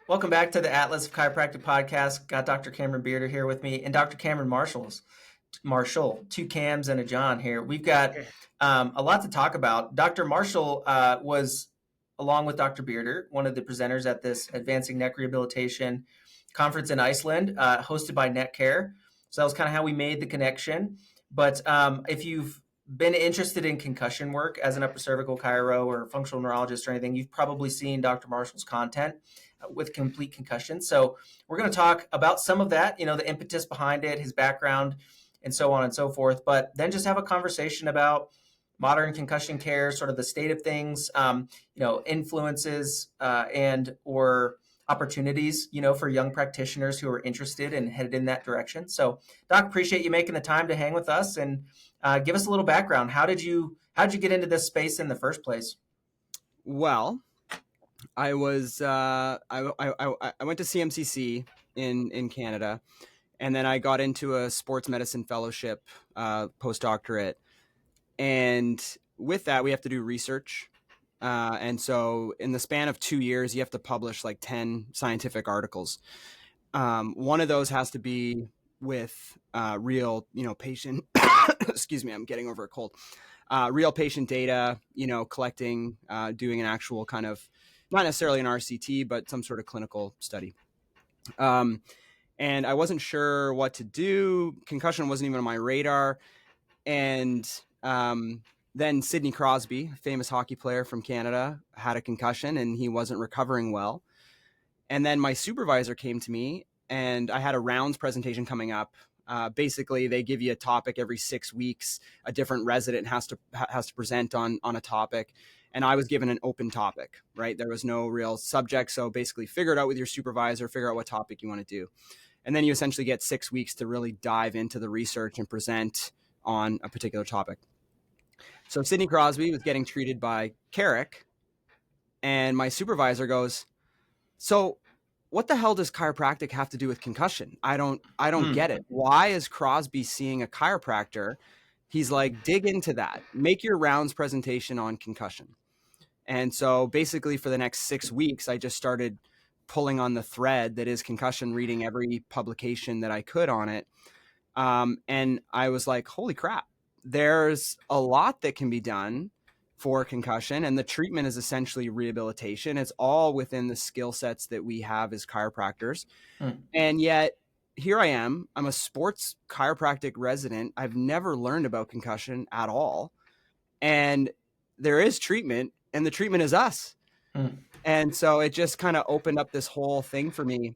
Welcome back to the Atlas of Chiropractic Podcast. Got Dr. Cameron Bearder here with me and Dr. Cameron Marshall, two Cams and a John here. We've got a lot to talk about. Dr. Marshall was, along with Dr. Bearder, one of the presenters at this Advancing Neck Rehabilitation conference in Iceland, hosted by NeckCare. So that was kind of how we made the connection. But if you've been interested in concussion work as an upper cervical chiro or functional neurologist or anything, you've probably seen Dr. Marshall's content with complete concussion. So we're going to talk about some of that, the impetus behind it, his background, and so on and so forth. But then just have a conversation about modern concussion care, sort of the state of things, influences and or opportunities, for young practitioners who are interested and headed in that direction. So, Doc, appreciate you making the time to hang with us and give us a little background. How'd you get into this space in the first place? Well, I was I went to CMCC in Canada, and then I got into a sports medicine fellowship postdoctorate, and with that we have to do research, and so in the span of 2 years you have to publish like 10 scientific articles. One of those has to be with real patient excuse me, I'm getting over a cold. Real patient data, collecting, doing an actual kind of, not necessarily an RCT, but some sort of clinical study. And I wasn't sure what to do. Concussion wasn't even on my radar. And then Sidney Crosby, famous hockey player from Canada, had a concussion and he wasn't recovering well. And then my supervisor came to me, and I had a rounds presentation coming up. Basically, they give you a topic every 6 weeks. A different resident has to present on a topic. And I was given an open topic, right? There was no real subject. So basically figure it out with your supervisor, figure out what topic you want to do. And then you essentially get 6 weeks to really dive into the research and present on a particular topic. So Sidney Crosby was getting treated by Carrick, and my supervisor goes, "So what the hell does chiropractic have to do with concussion? I don't get it. Why is Crosby seeing a chiropractor?" He's like, "Dig into that. Make your rounds presentation on concussion." And so basically for the next 6 weeks, I just started pulling on the thread that is concussion, reading every publication that I could on it. And I was like, holy crap, there's a lot that can be done for concussion, and the treatment is essentially rehabilitation. It's all within the skill sets that we have as chiropractors. And yet here I am, I'm a sports chiropractic resident. I've never learned about concussion at all. And there is treatment, and the treatment is us. And so it just kind of opened up this whole thing for me.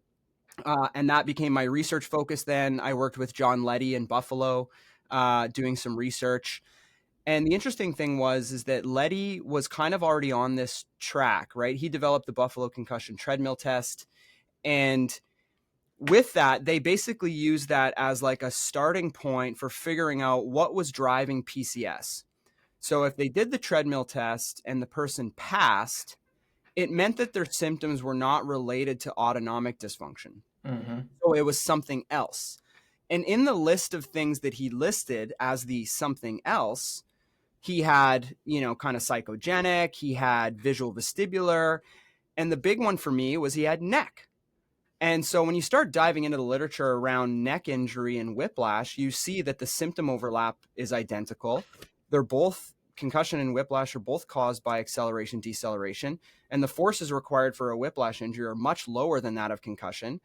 And that became my research focus. Then I worked with John Letty in Buffalo, doing some research. And the interesting thing is that Letty was kind of already on this track, right? He developed the Buffalo concussion treadmill test. And with that, they basically used that as like a starting point for figuring out what was driving PCS. So if they did the treadmill test and the person passed, it meant that their symptoms were not related to autonomic dysfunction. So it was something else. And in the list of things that he listed as the something else, he had, kind of psychogenic, he had visual vestibular, and the big one for me was he had neck. And so when you start diving into the literature around neck injury and whiplash, you see that the symptom overlap is identical. They're both, concussion and whiplash are both caused by acceleration, deceleration, and the forces required for a whiplash injury are much lower than that of concussion.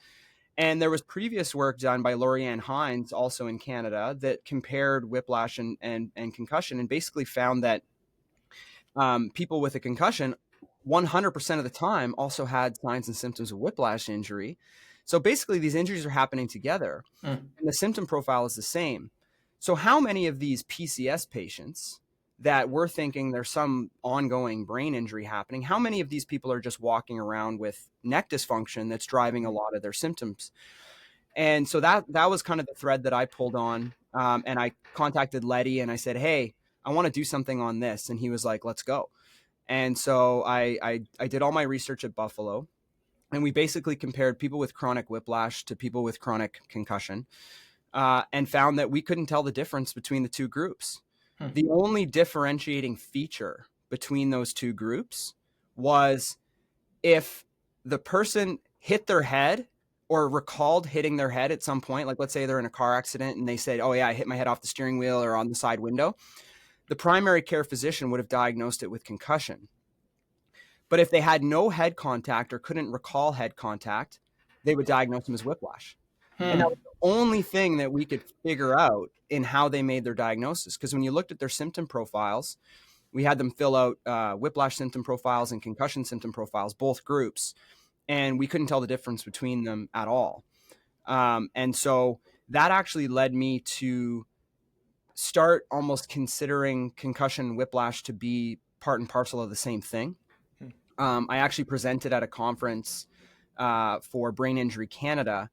And there was previous work done by Lorianne Hines, also in Canada, that compared whiplash and concussion, and basically found that people with a concussion 100% of the time also had signs and symptoms of whiplash injury. So basically these injuries are happening together, and the symptom profile is the same. So how many of these PCS patients that we're thinking there's some ongoing brain injury happening, how many of these people are just walking around with neck dysfunction that's driving a lot of their symptoms? And so that was kind of the thread that I pulled on. And I contacted Letty and I said, hey, I want to do something on this. And he was like, let's go. And so I did all my research at Buffalo, and we basically compared people with chronic whiplash to people with chronic concussion, and found that we couldn't tell the difference between the two groups. The only differentiating feature between those two groups was if the person hit their head or recalled hitting their head at some point, like let's say they're in a car accident and they said, oh yeah, I hit my head off the steering wheel or on the side window, the primary care physician would have diagnosed it with concussion. But if they had no head contact or couldn't recall head contact, they would diagnose them as whiplash. And that was the only thing that we could figure out in how they made their diagnosis. Because when you looked at their symptom profiles, we had them fill out whiplash symptom profiles and concussion symptom profiles, both groups, and we couldn't tell the difference between them at all. And so that actually led me to start almost considering concussion and whiplash to be part and parcel of the same thing. I actually presented at a conference for Brain Injury Canada,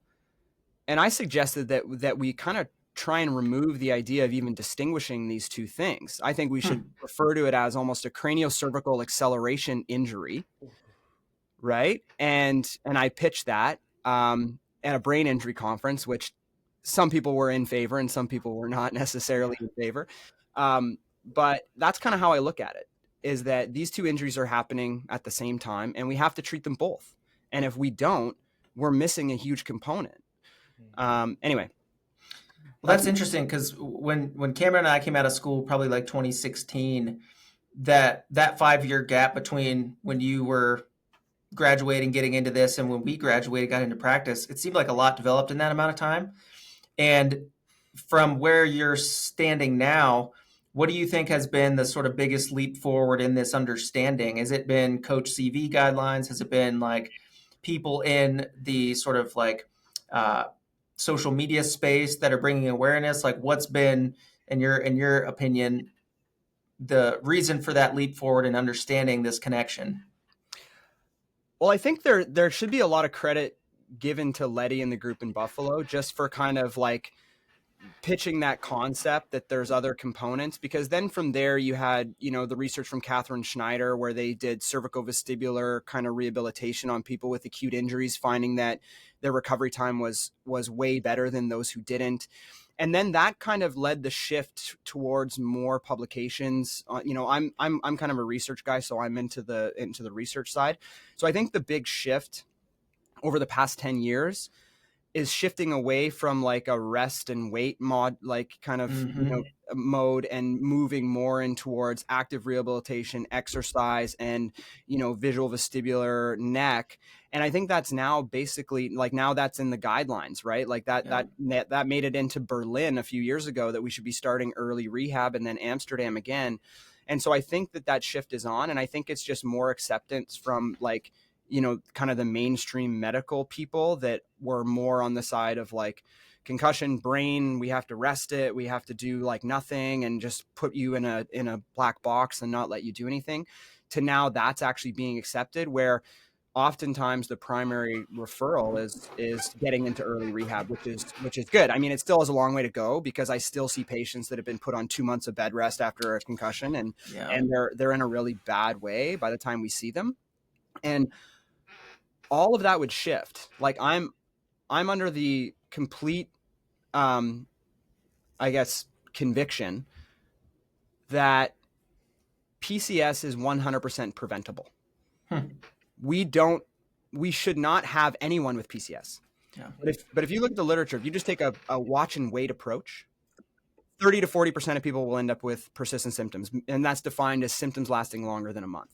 and I suggested that we kind of try and remove the idea of even distinguishing these two things. I think we should refer to it as almost a craniocervical acceleration injury, right? And I pitched that at a brain injury conference, which some people were in favor and some people were not necessarily in favor. But that's kind of how I look at it, is that these two injuries are happening at the same time and we have to treat them both. And if we don't, we're missing a huge component. Anyway. Well, that's interesting because when Cameron and I came out of school, probably like 2016, that 5-year gap between when you were graduating, getting into this, and when we graduated, got into practice, it seemed like a lot developed in that amount of time. And from where you're standing now, what do you think has been the sort of biggest leap forward in this understanding? Has it been Coach CV guidelines? Has it been like people in the sort of like social media space that are bringing awareness? Like, what's been, in your opinion, the reason for that leap forward in understanding this connection? Well, I think there should be a lot of credit given to Letty and the group in Buffalo just for kind of like pitching that concept that there's other components, because then from there you had, the research from Catherine Schneider where they did cervicovestibular kind of rehabilitation on people with acute injuries, finding that their recovery time was way better than those who didn't. And then that kind of led the shift towards more publications. I'm kind of a research guy, so I'm into the research side. So I think the big shift over the past 10 years is shifting away from like a rest and wait mode, like kind of mode, and moving more in towards active rehabilitation, exercise, and visual vestibular neck. And I think that's now basically like, now that's in the guidelines, right? Like that made it into Berlin a few years ago that we should be starting early rehab, and then Amsterdam again. And so I think that shift is on, and I think it's just more acceptance from like, kind of the mainstream medical people that were more on the side of like concussion brain. We have to rest it. We have to do like nothing and just put you in a black box and not let you do anything, to now that's actually being accepted, where oftentimes the primary referral is getting into early rehab, which is good. I mean, it still has a long way to go, because I still see patients that have been put on 2 months of bed rest after a concussion, and they're in a really bad way by the time we see them. And all of that would shift. Like I'm under the complete, I guess, conviction that PCS is 100% preventable. We should not have anyone with PCS. Yeah. But if you look at the literature, if you just take a watch and wait approach, 30 to 40% of people will end up with persistent symptoms. And that's defined as symptoms lasting longer than a month.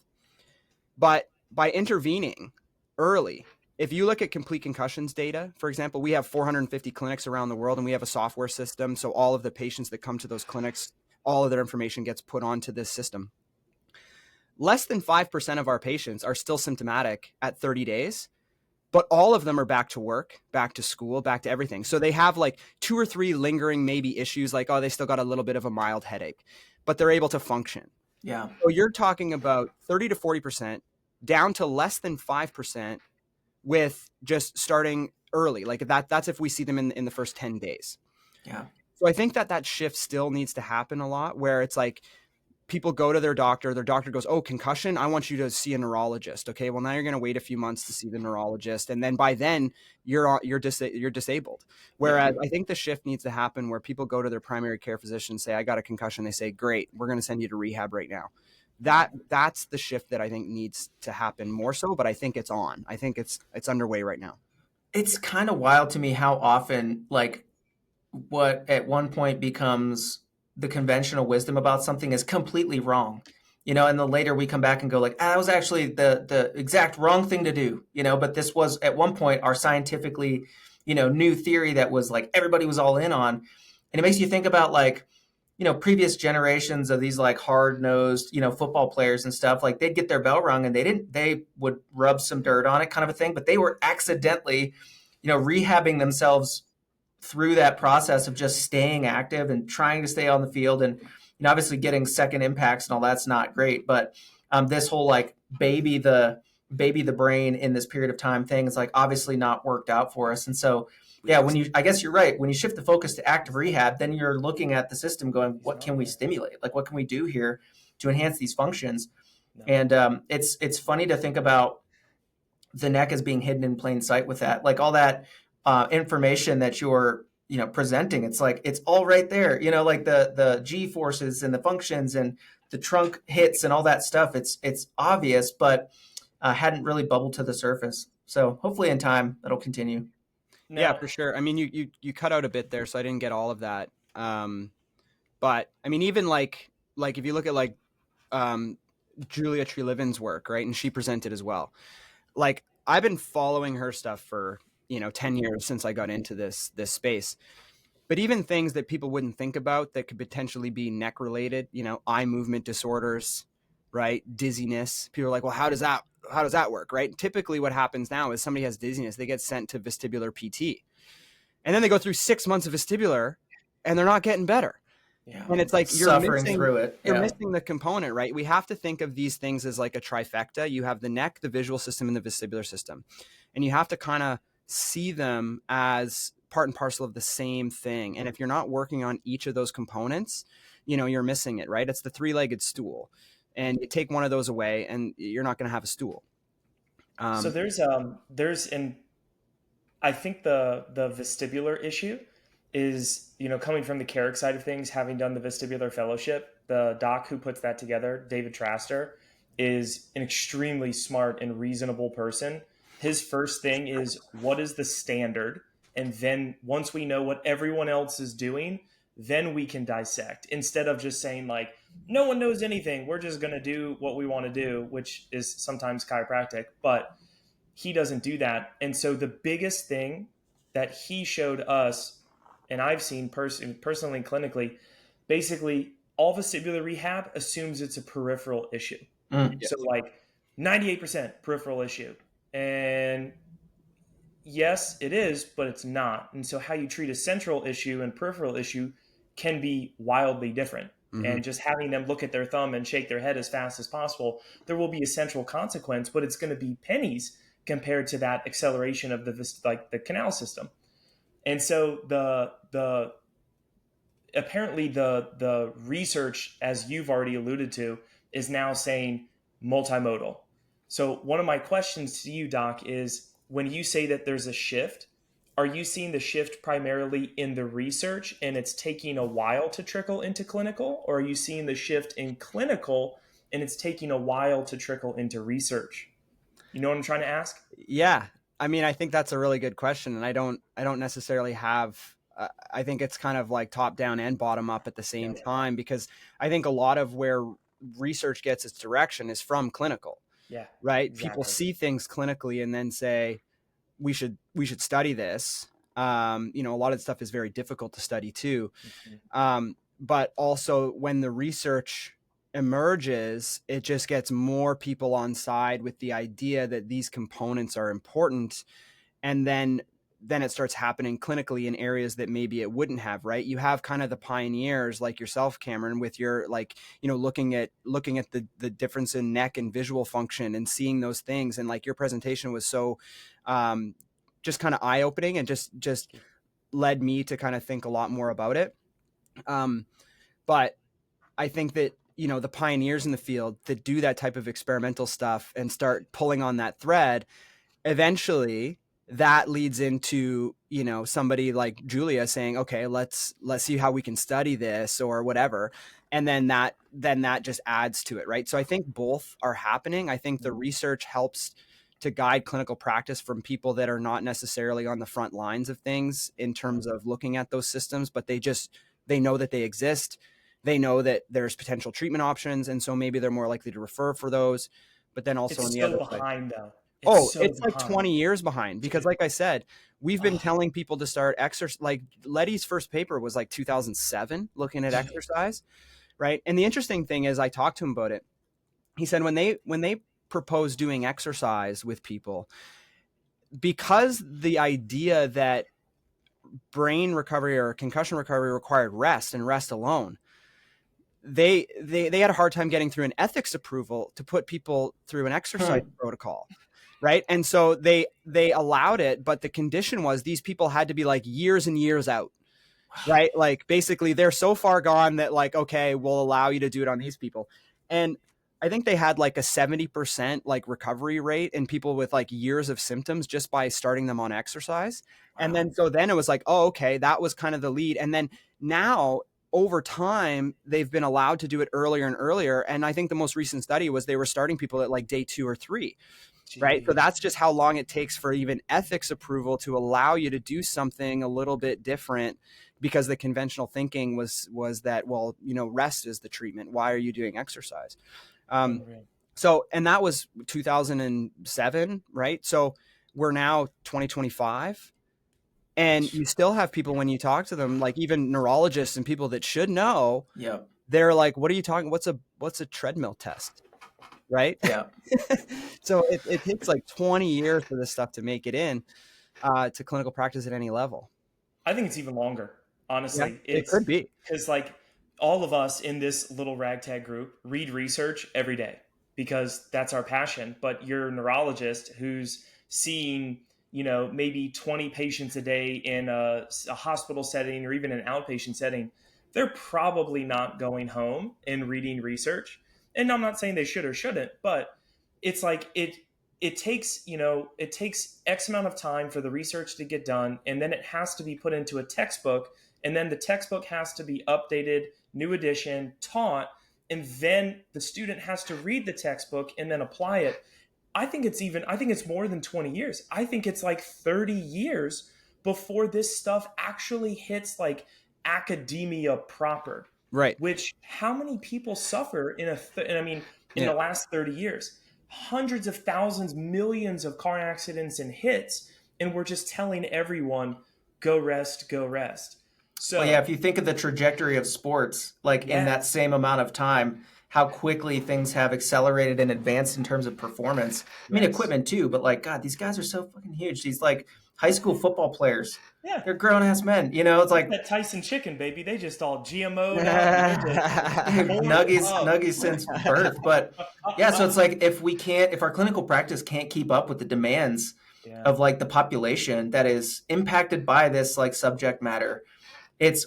But by intervening early, if you look at complete concussions data, for example, we have 450 clinics around the world, and we have a software system. So all of the patients that come to those clinics, all of their information gets put onto this system. Less than 5% of our patients are still symptomatic at 30 days, but all of them are back to work, back to school, back to everything. So they have like 2 or 3 lingering maybe issues, like, they still got a little bit of a mild headache, but they're able to function. Yeah. So you're talking about 30 to 40% down to less than 5% with just starting early. Like that's if we see them in the first 10 days. Yeah. So I think that shift still needs to happen a lot, where it's like people go to their doctor goes, oh, concussion, I want you to see a neurologist. Okay, well, now you're going to wait a few months to see the neurologist, and then by then you're disabled. Whereas I think the shift needs to happen where people go to their primary care physician, say, I got a concussion. They say, great, we're going to send you to rehab right now. that's the shift that I think needs to happen more so, but I think it's on. I think it's underway right now. It's kind of wild to me how often, like, what at one point becomes the conventional wisdom about something is completely wrong, and then later we come back and go like, that was actually the exact wrong thing to do, but this was at one point our scientifically, new theory that was like everybody was all in on. And it makes you think about like, previous generations of these like hard-nosed, football players and stuff, like they'd get their bell rung and they would rub some dirt on it kind of a thing, but they were accidentally, rehabbing themselves through that process of just staying active and trying to stay on the field. And obviously getting second impacts and all that's not great, but this whole like baby the brain in this period of time thing is like obviously not worked out for us. And so yeah, I guess you're right, when you shift the focus to active rehab, then you're looking at the system going, what can we stimulate, like what can we do here to enhance these functions? And it's funny to think about the neck as being hidden in plain sight with that, like all that information that you're presenting. It's like it's all right there, like the G forces and the functions and the trunk hits and all that stuff. It's obvious, but hadn't really bubbled to the surface. So hopefully in time that'll continue. No. Yeah, for sure. I mean, you cut out a bit there, so I didn't get all of that. But I mean, even like if you look at like Julia Treleaven's work, right, and she presented as well. Like I've been following her stuff for 10 years since I got into this space. But even things that people wouldn't think about that could potentially be neck related, eye movement disorders, right, dizziness. People are like, well, how does that work, right? Typically what happens now is somebody has dizziness, they get sent to vestibular PT. And then they go through 6 months of vestibular and they're not getting better. Yeah. And it's like you're suffering through it. You're missing the component, right? We have to think of these things as like a trifecta. You have the neck, the visual system, and the vestibular system. And you have to kind of see them as part and parcel of the same thing. And if you're not working on each of those components, you're missing it, right? It's the three-legged stool. And you take one of those away and you're not going to have a stool. So and I think the vestibular issue is, coming from the Carrick side of things, having done the vestibular fellowship, the doc who puts that together, David Traster, is an extremely smart and reasonable person. His first thing is, what is the standard? And then once we know what everyone else is doing, then we can dissect, instead of just saying like, no one knows anything, we're just going to do what we want to do, which is sometimes chiropractic, but he doesn't do that. And so the biggest thing that he showed us, and I've seen personally, clinically, basically all vestibular rehab assumes it's a peripheral issue. Yes. So like 98% peripheral issue. And yes, it is, but it's not. And so how you treat a central issue and peripheral issue can be wildly different. Mm-hmm. And just having them look at their thumb and shake their head as fast as possible, there will be a central consequence, but it's going to be pennies compared to that acceleration of the canal system. And so apparently the research, as you've already alluded to, is now saying multimodal. So one of my questions to you, Doc, is when you say that there's a shift, are you seeing the shift primarily in the research and it's taking a while to trickle into clinical, or are you seeing the shift in clinical and it's taking a while to trickle into research? You know what I'm trying to ask? Yeah. I mean, I think that's a really good question. And I don't necessarily have, I think it's kind of like top down and bottom up at the same time, because I think a lot of where research gets its direction is from clinical. Yeah. Right. Exactly. People see things clinically and then say, we should study this. A lot of stuff is very difficult to study too. Mm-hmm. But also when the research emerges, it just gets more people on side with the idea that these components are important. And then it starts happening clinically in areas that maybe it wouldn't have, right? You have kind of the pioneers like yourself, Cameron, with your looking at the difference in neck and visual function and seeing those things. And like your presentation was so just kind of eye-opening and just led me to kind of think a lot more about it. But I think that, the pioneers in the field that do that type of experimental stuff and start pulling on that thread, eventually that leads into, somebody like Julia saying, okay, let's see how we can study this or whatever. And then that just adds to it, right? So I think both are happening. I think the research helps to guide clinical practice from people that are not necessarily on the front lines of things in terms of looking at those systems, but they know that they exist. They know that there's potential treatment options. And so maybe they're more likely to refer for those. But then also on the other side. Behind though. It's like 20 years behind, because like I said, we've been telling people to start exercise. Like Letty's first paper was like 2007 looking at exercise. Right. And the interesting thing is, I talked to him about it. He said when they propose doing exercise with people, because the idea that brain recovery or concussion recovery required rest and rest alone, they had a hard time getting through an ethics approval to put people through an exercise protocol. Right. And so they allowed it, but the condition was these people had to be like years and years out. Right. Like basically they're so far gone that like, okay, we'll allow you to do it on these people. And I think they had like a 70% like recovery rate in people with like years of symptoms just by starting them on exercise. Wow. And then it was like, oh, okay, that was kind of the lead. And then now over time, they've been allowed to do it earlier and earlier. And I think the most recent study was they were starting people at like day 2 or 3. Jeez. Right. So that's just how long it takes for even ethics approval to allow you to do something a little bit different, because the conventional thinking was that, well, rest is the treatment. Why are you doing exercise? So, and that was 2007, right? So we're now 2025, and you still have people, when you talk to them, like even neurologists and people that should know, they're like, what are you talking? What's a treadmill test? Right. Yeah. So it takes like 20 years for this stuff to make it in to clinical practice at any level. I think it's even longer, honestly. Yeah, it could be. Because like all of us in this little ragtag group read research every day because that's our passion. But your neurologist who's seeing, maybe 20 patients a day in a hospital setting or even an outpatient setting, they're probably not going home and reading research. And I'm not saying they should or shouldn't, but it's like it takes X amount of time for the research to get done, and then it has to be put into a textbook, and then the textbook has to be updated, new edition, taught, and then the student has to read the textbook and then apply it. I think it's more than 20 years. I think it's like 30 years before this stuff actually hits like academia proper. Right. Which, how many people suffer in the last 30 years? Hundreds of thousands, millions of car accidents and hits. And we're just telling everyone, go rest, go rest. So if you think of the trajectory of sports, like in that same amount of time, how quickly things have accelerated and advanced in terms of performance. I mean, equipment too, but like, God, these guys are so fucking huge. These like high school football players. Yeah. They're grown ass men. It's like that Tyson chicken, baby. They just all GMO'd nuggies since birth. But so it's like if our clinical practice can't keep up with the demands of like the population that is impacted by this like subject matter,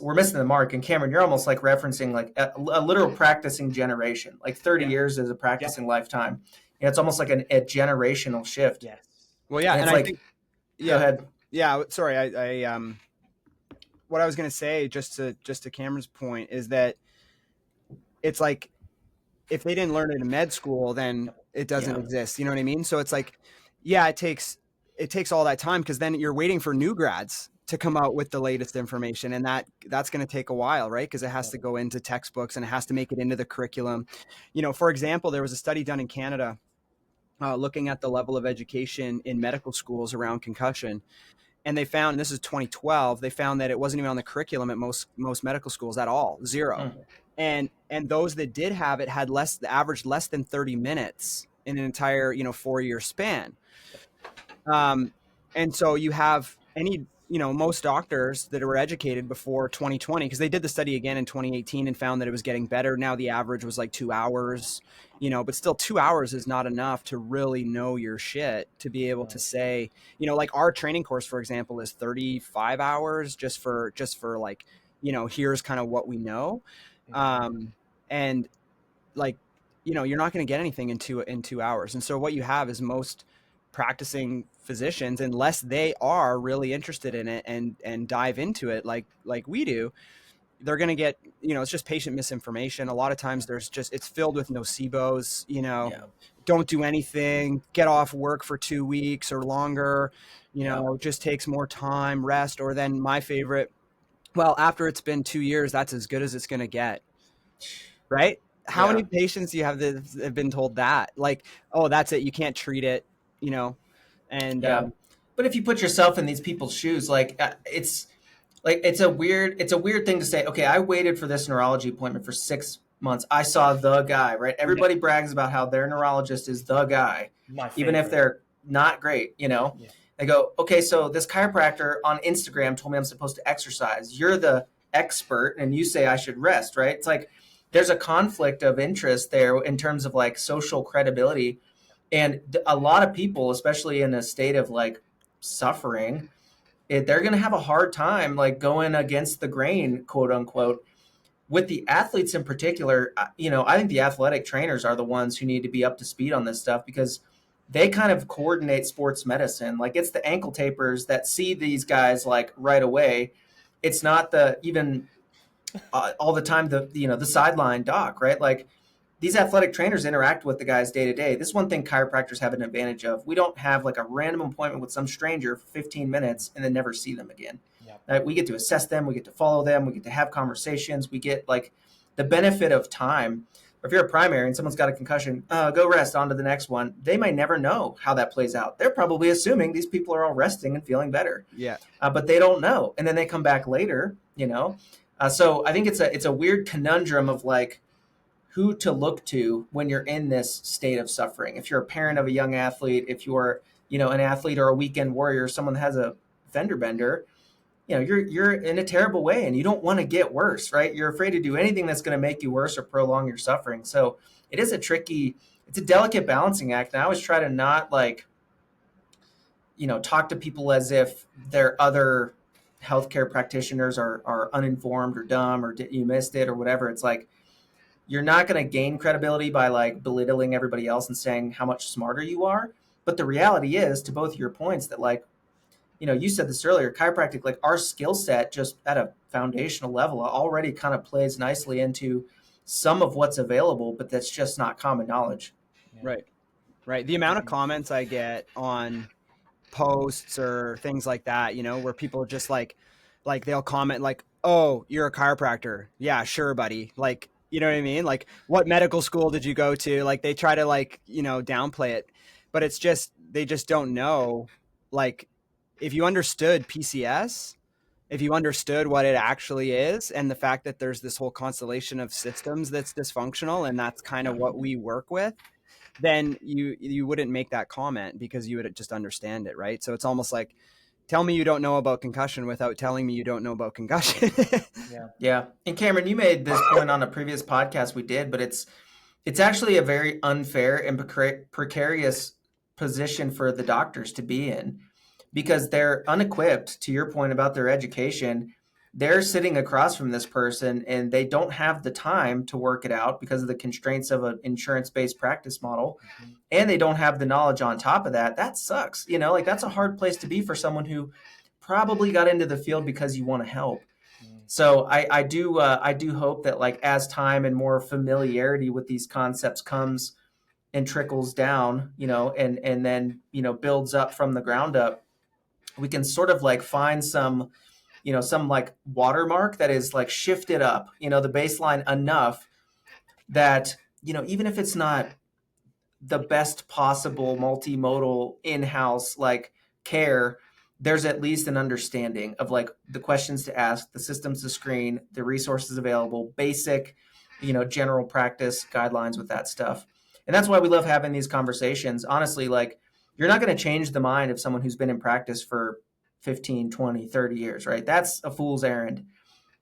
we're missing the mark. And Cameron, you're almost like referencing like a literal practicing generation. Like 30 years is a practicing lifetime. It's almost like a generational shift. Yes. Well, yeah, and like, I think, go ahead. Yeah, sorry. I what I was going to say, just to Cameron's point, is that it's like if they didn't learn it in med school, then it doesn't exist. You know what I mean? So it's like, it takes all that time, because then you're waiting for new grads to come out with the latest information, and that's going to take a while, right? Because it has to go into textbooks and it has to make it into the curriculum. For example, there was a study done in Canada looking at the level of education in medical schools around concussion. And they found, and this is 2012, they found that it wasn't even on the curriculum at most medical schools at all, 0. And those that did have it had averaged less than 30 minutes in an entire, 4-year span. And so you have most doctors that were educated before 2020, because they did the study again in 2018 and found that it was getting better. Now the average was like 2 hours, but still 2 hours is not enough to really know your shit, to be able to say, like our training course, for example, is 35 hours just for like, here's kind of what we know. And like, you're not going to get anything in 2 hours. And so what you have is most practicing physicians, unless they are really interested in it and dive into it like we do, they're going to get, it's just patient misinformation. A lot of times it's filled with nocebos, don't do anything, get off work for 2 weeks or longer, just takes more time, rest, or then my favorite, well, after it's been 2 years, that's as good as it's going to get. Right? How many patients do you have that have been told that? Like, oh, that's it. You can't treat it, and, but if you put yourself in these people's shoes, like it's a weird thing to say, okay, I waited for this neurology appointment for 6 months. I saw the guy, right? Everybody brags about how their neurologist is the guy, even if they're not great, They go, okay, so this chiropractor on Instagram told me I'm supposed to exercise. You're the expert and you say I should rest, right? It's like there's a conflict of interest there in terms of like social credibility. And a lot of people, especially in a state of like suffering, they're going to have a hard time like going against the grain, quote unquote. With the athletes in particular, I think the athletic trainers are the ones who need to be up to speed on this stuff because they kind of coordinate sports medicine. Like it's the ankle tapers that see these guys like right away. It's not all the time the sideline doc, right? Like these athletic trainers interact with the guys day to day. This is one thing chiropractors have an advantage of. We don't have like a random appointment with some stranger for 15 minutes and then never see them again. Yep. We get to assess them. We get to follow them. We get to have conversations. We get like the benefit of time. Or if you're a primary and someone's got a concussion, go rest, on to the next one. They might never know how that plays out. They're probably assuming these people are all resting and feeling better. Yeah. But they don't know. And then they come back later, So I think it's a weird conundrum of like, who to look to when you're in this state of suffering. If you're a parent of a young athlete, if you're, an athlete or a weekend warrior, someone that has a fender bender, you're in a terrible way and you don't want to get worse, right? You're afraid to do anything that's going to make you worse or prolong your suffering. So it is it's a delicate balancing act. And I always try to not like, talk to people as if their other healthcare practitioners are uninformed or dumb or you missed it or whatever. It's like, you're not going to gain credibility by like belittling everybody else and saying how much smarter you are. But the reality is, to both your points, that like, you said this earlier, chiropractic, like our skill set just at a foundational level already kind of plays nicely into some of what's available, but that's just not common knowledge. Right. Right. The amount of comments I get on posts or things like that, where people just like they'll comment like, oh, you're a chiropractor. Yeah, sure, buddy. Like, you know what I mean? Like, what medical school did you go to? Like, they try to like, downplay it, but it's just, they just don't know. Like, if you understood PCS, if you understood what it actually is, and the fact that there's this whole constellation of systems that's dysfunctional, and that's kind of what we work with, then you wouldn't make that comment because you would just understand it, right? So it's almost like, tell me you don't know about concussion without telling me you don't know about concussion. Yeah. And Cameron, you made this point on a previous podcast we did, but it's actually a very unfair and precarious position for the doctors to be in because they're unequipped, to your point about their education. They're sitting across from this person and they don't have the time to work it out because of the constraints of an insurance-based practice model. Mm-hmm. And they don't have the knowledge on top of that. That sucks. Like that's a hard place to be for someone who probably got into the field because you want to help. Mm-hmm. So I do hope that like as time and more familiarity with these concepts comes and trickles down, and then, builds up from the ground up, we can sort of like find some like watermark that is like shifted up, the baseline enough that, even if it's not the best possible multimodal in-house like care, there's at least an understanding of like the questions to ask, the systems to screen, the resources available, basic, general practice guidelines with that stuff. And that's why we love having these conversations. Honestly, like you're not going to change the mind of someone who's been in practice for 15, 20, 30 years, right? That's a fool's errand.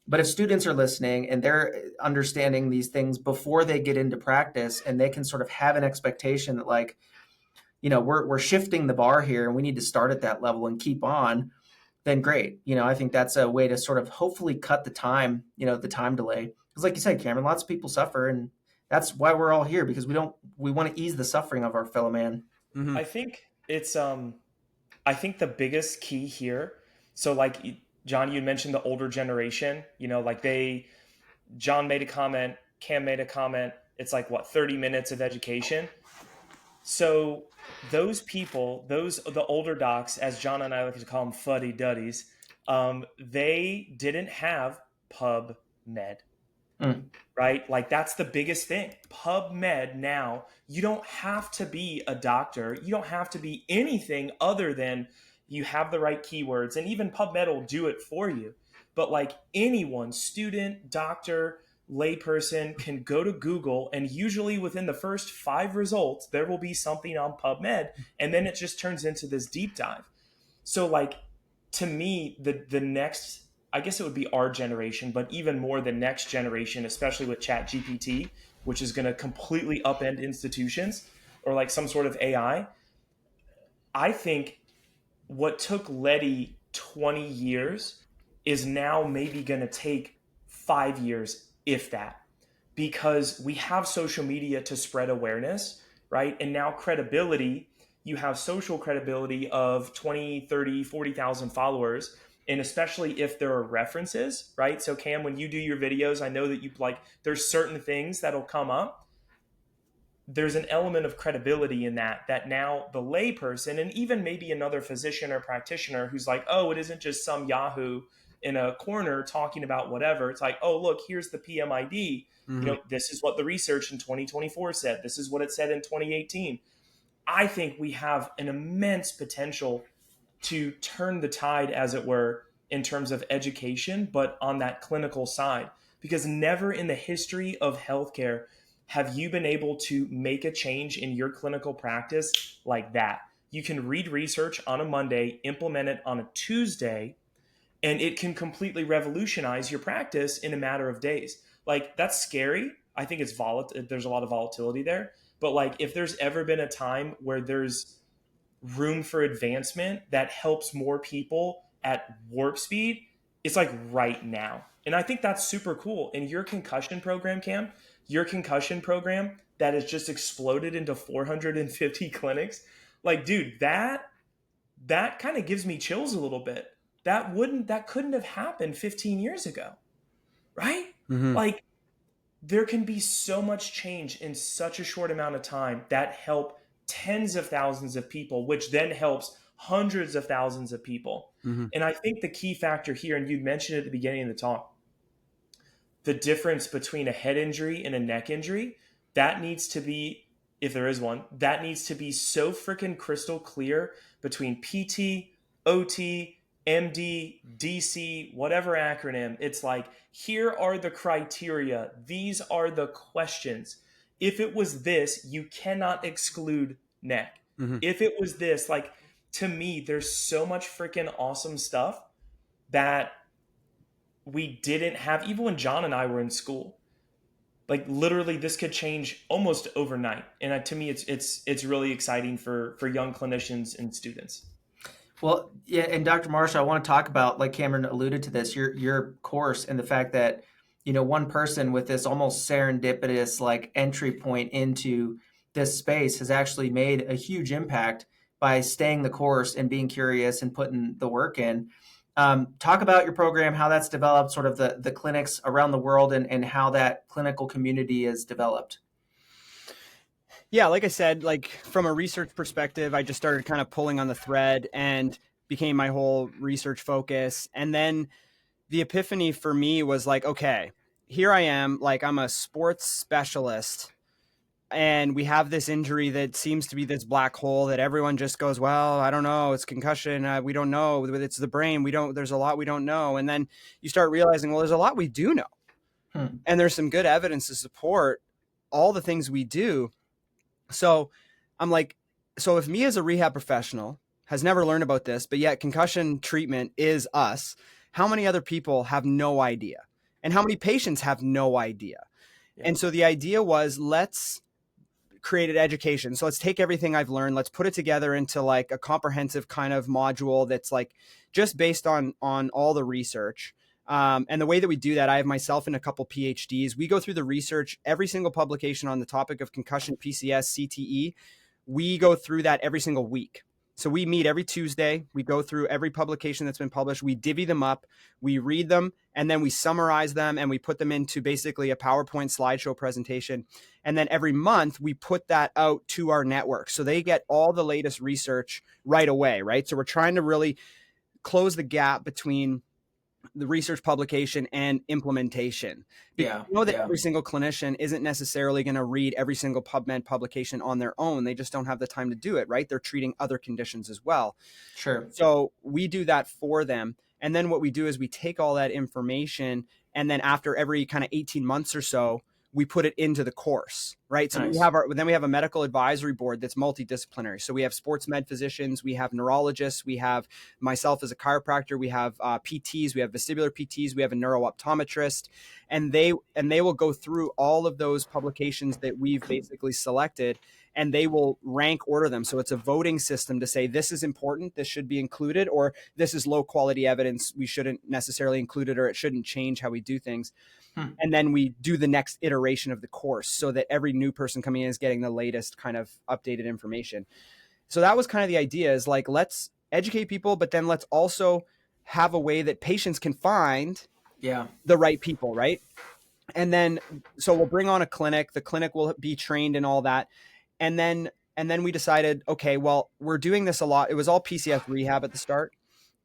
But if students are listening and they're understanding these things before they get into practice, and they can sort of have an expectation that like, we're shifting the bar here and we need to start at that level and keep on, then great. I think that's a way to sort of hopefully cut the time, the time delay. Because like you said, Cameron, lots of people suffer, and that's why we're all here, because we want to ease the suffering of our fellow man. Mm-hmm. I think it's, I think the biggest key here, so like John, you mentioned the older generation, like John made a comment, Cam made a comment. It's like 30 minutes of education. So those people, the older docs, as John and I like to call them, fuddy-duddies, they didn't have PubMed, right? Like that's the biggest thing. PubMed now, you don't have to be a doctor. You don't have to be anything other than you have the right keywords, and even PubMed will do it for you. But like anyone, student, doctor, layperson can go to Google, and usually within the first 5 results, there will be something on PubMed, and then it just turns into this deep dive. So like, to me, the next, I guess it would be our generation, but even more the next generation, especially with ChatGPT, which is going to completely upend institutions, or like some sort of AI. I think what took Letty 20 years is now maybe going to take 5 years, if that, because we have social media to spread awareness, right? And now credibility, you have social credibility of 20, 30, 40,000 followers. And especially if there are references, right? So Cam, when you do your videos, I know that there's certain things that'll come up. There's an element of credibility in that now the layperson, and even maybe another physician or practitioner who's like, oh, it isn't just some Yahoo in a corner talking about whatever. It's like, oh, look, here's the PMID. Mm-hmm. This is what the research in 2024 said. This is what it said in 2018. I think we have an immense potential to turn the tide, as it were, in terms of education, but on that clinical side, because never in the history of healthcare have you been able to make a change in your clinical practice like that. You can read research on a Monday, implement it on a Tuesday, and it can completely revolutionize your practice in a matter of days. Like, that's scary. I think it's volatile. There's a lot of volatility there. But like, if there's ever been a time where there's room for advancement that helps more people at warp speed, it's like right now. And I think that's super cool. And your concussion program, Cam, your concussion program that has just exploded into 450 clinics, like, dude, that kind of gives me chills a little bit. That couldn't have happened 15 years ago, right? Mm-hmm. Like, there can be so much change in such a short amount of time that help tens of thousands of people, which then helps hundreds of thousands of people. Mm-hmm. And I think the key factor here, and you mentioned it at the beginning of the talk, the difference between a head injury and a neck injury, that needs to be, if there is one, that needs to be so freaking crystal clear between PT, OT, MD, DC, whatever acronym. It's like, here are the criteria. These are the questions. If it was this, you cannot exclude neck. Mm-hmm. If it was this, like, to me, there's so much freaking awesome stuff that we didn't have, even when John and I were in school. Like, literally, this could change almost overnight. And to me, it's really exciting for young clinicians and students. Well, yeah, and Dr. Marshall, I want to talk about, like Cameron alluded to this, your course, and the fact that, one person with this almost serendipitous like entry point into this space has actually made a huge impact by staying the course and being curious and putting the work in. Talk about your program, how that's developed, sort of the clinics around the world, and how that clinical community is developed. Yeah, like I said, like from a research perspective, I just started kind of pulling on the thread and became my whole research focus. And then the epiphany for me was like, okay, here I am, like I'm a sports specialist, and we have this injury that seems to be this black hole that everyone just goes, well, I don't know, it's concussion. We don't know. It's the brain. There's a lot we don't know. And then you start realizing, well, there's a lot we do know. And there's some good evidence to support all the things we do. So I'm like, so if me as a rehab professional has never learned about this, but yet concussion treatment is us, how many other people have no idea? And how many patients have no idea? Yeah. And so the idea was, let's create an education. So let's take everything I've learned, let's put it together into like a comprehensive kind of module that's like just based on all the research. And the way that we do that, I have myself and a couple PhDs. We go through the research, every single publication on the topic of concussion, PCS, CTE. We go through that every single week. So we meet every Tuesday. We go through every publication that's been published. We divvy them up, we read them, and then we summarize them and we put them into basically a PowerPoint slideshow presentation. And then every month we put that out to our network. So they get all the latest research right away, right? So we're trying to really close the gap between the research publication and implementation. Because you know that every single clinician isn't necessarily going to read every single PubMed publication on their own. They just don't have the time to do it, right? They're treating other conditions as well. Sure. So we do that for them. And then what we do is we take all that information, and then after every kind of 18 months or so, we put it into the course, right? So then we have a medical advisory board that's multidisciplinary. So we have sports med physicians, we have neurologists, we have myself as a chiropractor, we have PTs, we have vestibular PTs, we have a neurooptometrist, and they will go through all of those publications that we've basically selected, and they will rank order them. So it's a voting system to say this is important, this should be included, or this is low quality evidence, we shouldn't necessarily include it, or it shouldn't change how we do things. And then we do the next iteration of the course so that every new person coming in is getting the latest kind of updated information. So that was kind of the idea, is like, let's educate people, but then let's also have a way that patients can find the right people, right? And then, so we'll bring on a clinic, the clinic will be trained in all that. And then we decided, okay, well, we're doing this a lot. It was all PCS rehab at the start.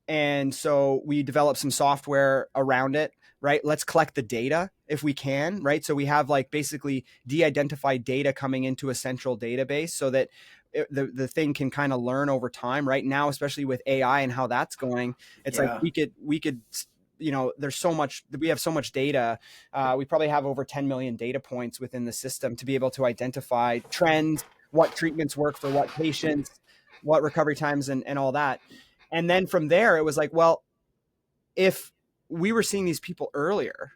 And so we developed some software around it, right? Let's collect the data if we can, right? So we have like basically de-identified data coming into a central database so that the thing can kind of learn over time. Right now, especially with AI and how that's going, it's like we could, you know, we have so much data. We probably have over 10 million data points within the system to be able to identify trends, what treatments work for what patients, what recovery times and all that. And then from there, it was like, well, if we were seeing these people earlier,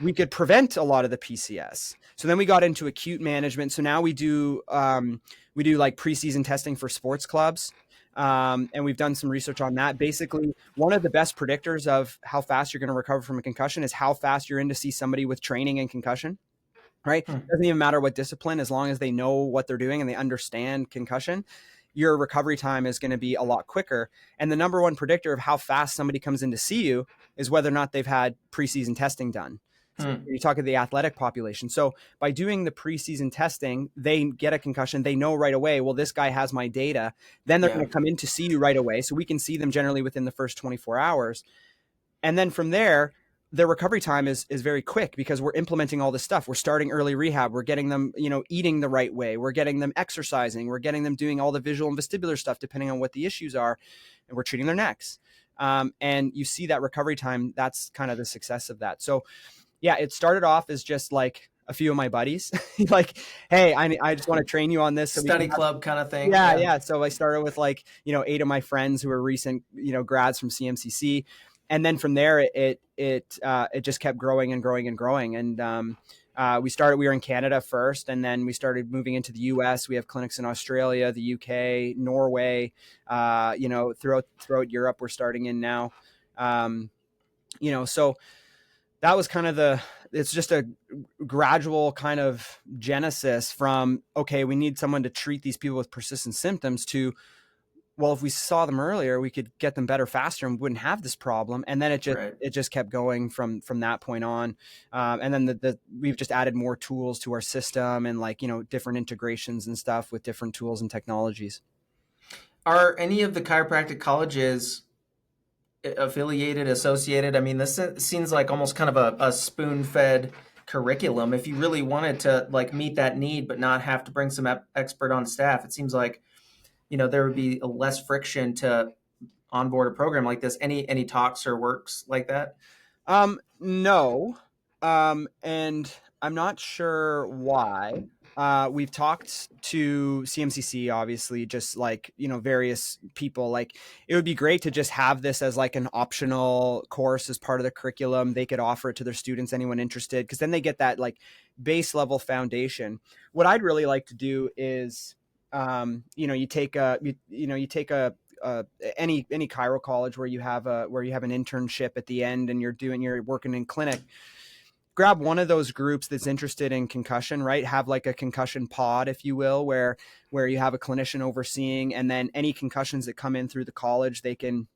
we could prevent a lot of the PCS. So then we got into acute management. So now we do like preseason testing for sports clubs. And we've done some research on that. Basically, one of the best predictors of how fast you're going to recover from a concussion is how fast you're in to see somebody with training and concussion, right? It doesn't even matter what discipline, as long as they know what they're doing and they understand concussion, your recovery time is going to be a lot quicker. And the number one predictor of how fast somebody comes in to see you is whether or not they've had preseason testing done. So you talk to the athletic population. So by doing the preseason testing, they get a concussion. They know right away, well, this guy has my data. Then they're going to come in to see you right away. So we can see them generally within the first 24 hours. And then from there, their recovery time is very quick because we're implementing all this stuff. We're starting early rehab. We're getting them, you know, eating the right way. We're getting them exercising. We're getting them doing all the visual and vestibular stuff, depending on what the issues are. And we're treating their necks. And you see that recovery time. That's kind of the success of that. So yeah, it started off as just like a few of my buddies like, hey, I just want to train you on this. So study club kind of thing. Yeah. So I started with like, you know, 8 of my friends who were recent, you know, grads from CMCC. And then from there, it just kept growing and growing and growing. And we were in Canada first, and then we started moving into the US. We have clinics in Australia, the UK, Norway, you know, throughout Europe, we're starting in now. You know, so that was kind of it's just a gradual kind of genesis from, okay, we need someone to treat these people with persistent symptoms to, well, if we saw them earlier, we could get them better faster and wouldn't have this problem. And then it just kept going from that point on. And then we've just added more tools to our system and, like, you know, different integrations and stuff with different tools and technologies. Are any of the chiropractic colleges affiliated, associated? I mean, this seems like almost kind of a spoon-fed curriculum. If you really wanted to like meet that need, but not have to bring some expert on staff, it seems like, you know, there would be less friction to onboard a program like this. Any talks or works like that? No. And I'm not sure why. We've talked to CMCC, obviously, just like, you know, various people. Like, it would be great to just have this as like an optional course as part of the curriculum. They could offer it to their students, anyone interested, because then they get that like base level foundation. What I'd really like to do is, you know, you take any chiro college where you have an internship at the end and you're working in clinic. grab one of those groups that's interested in concussion, right? Have like a concussion pod, if you will, where you have a clinician overseeing, and then any concussions that come in through the college, they can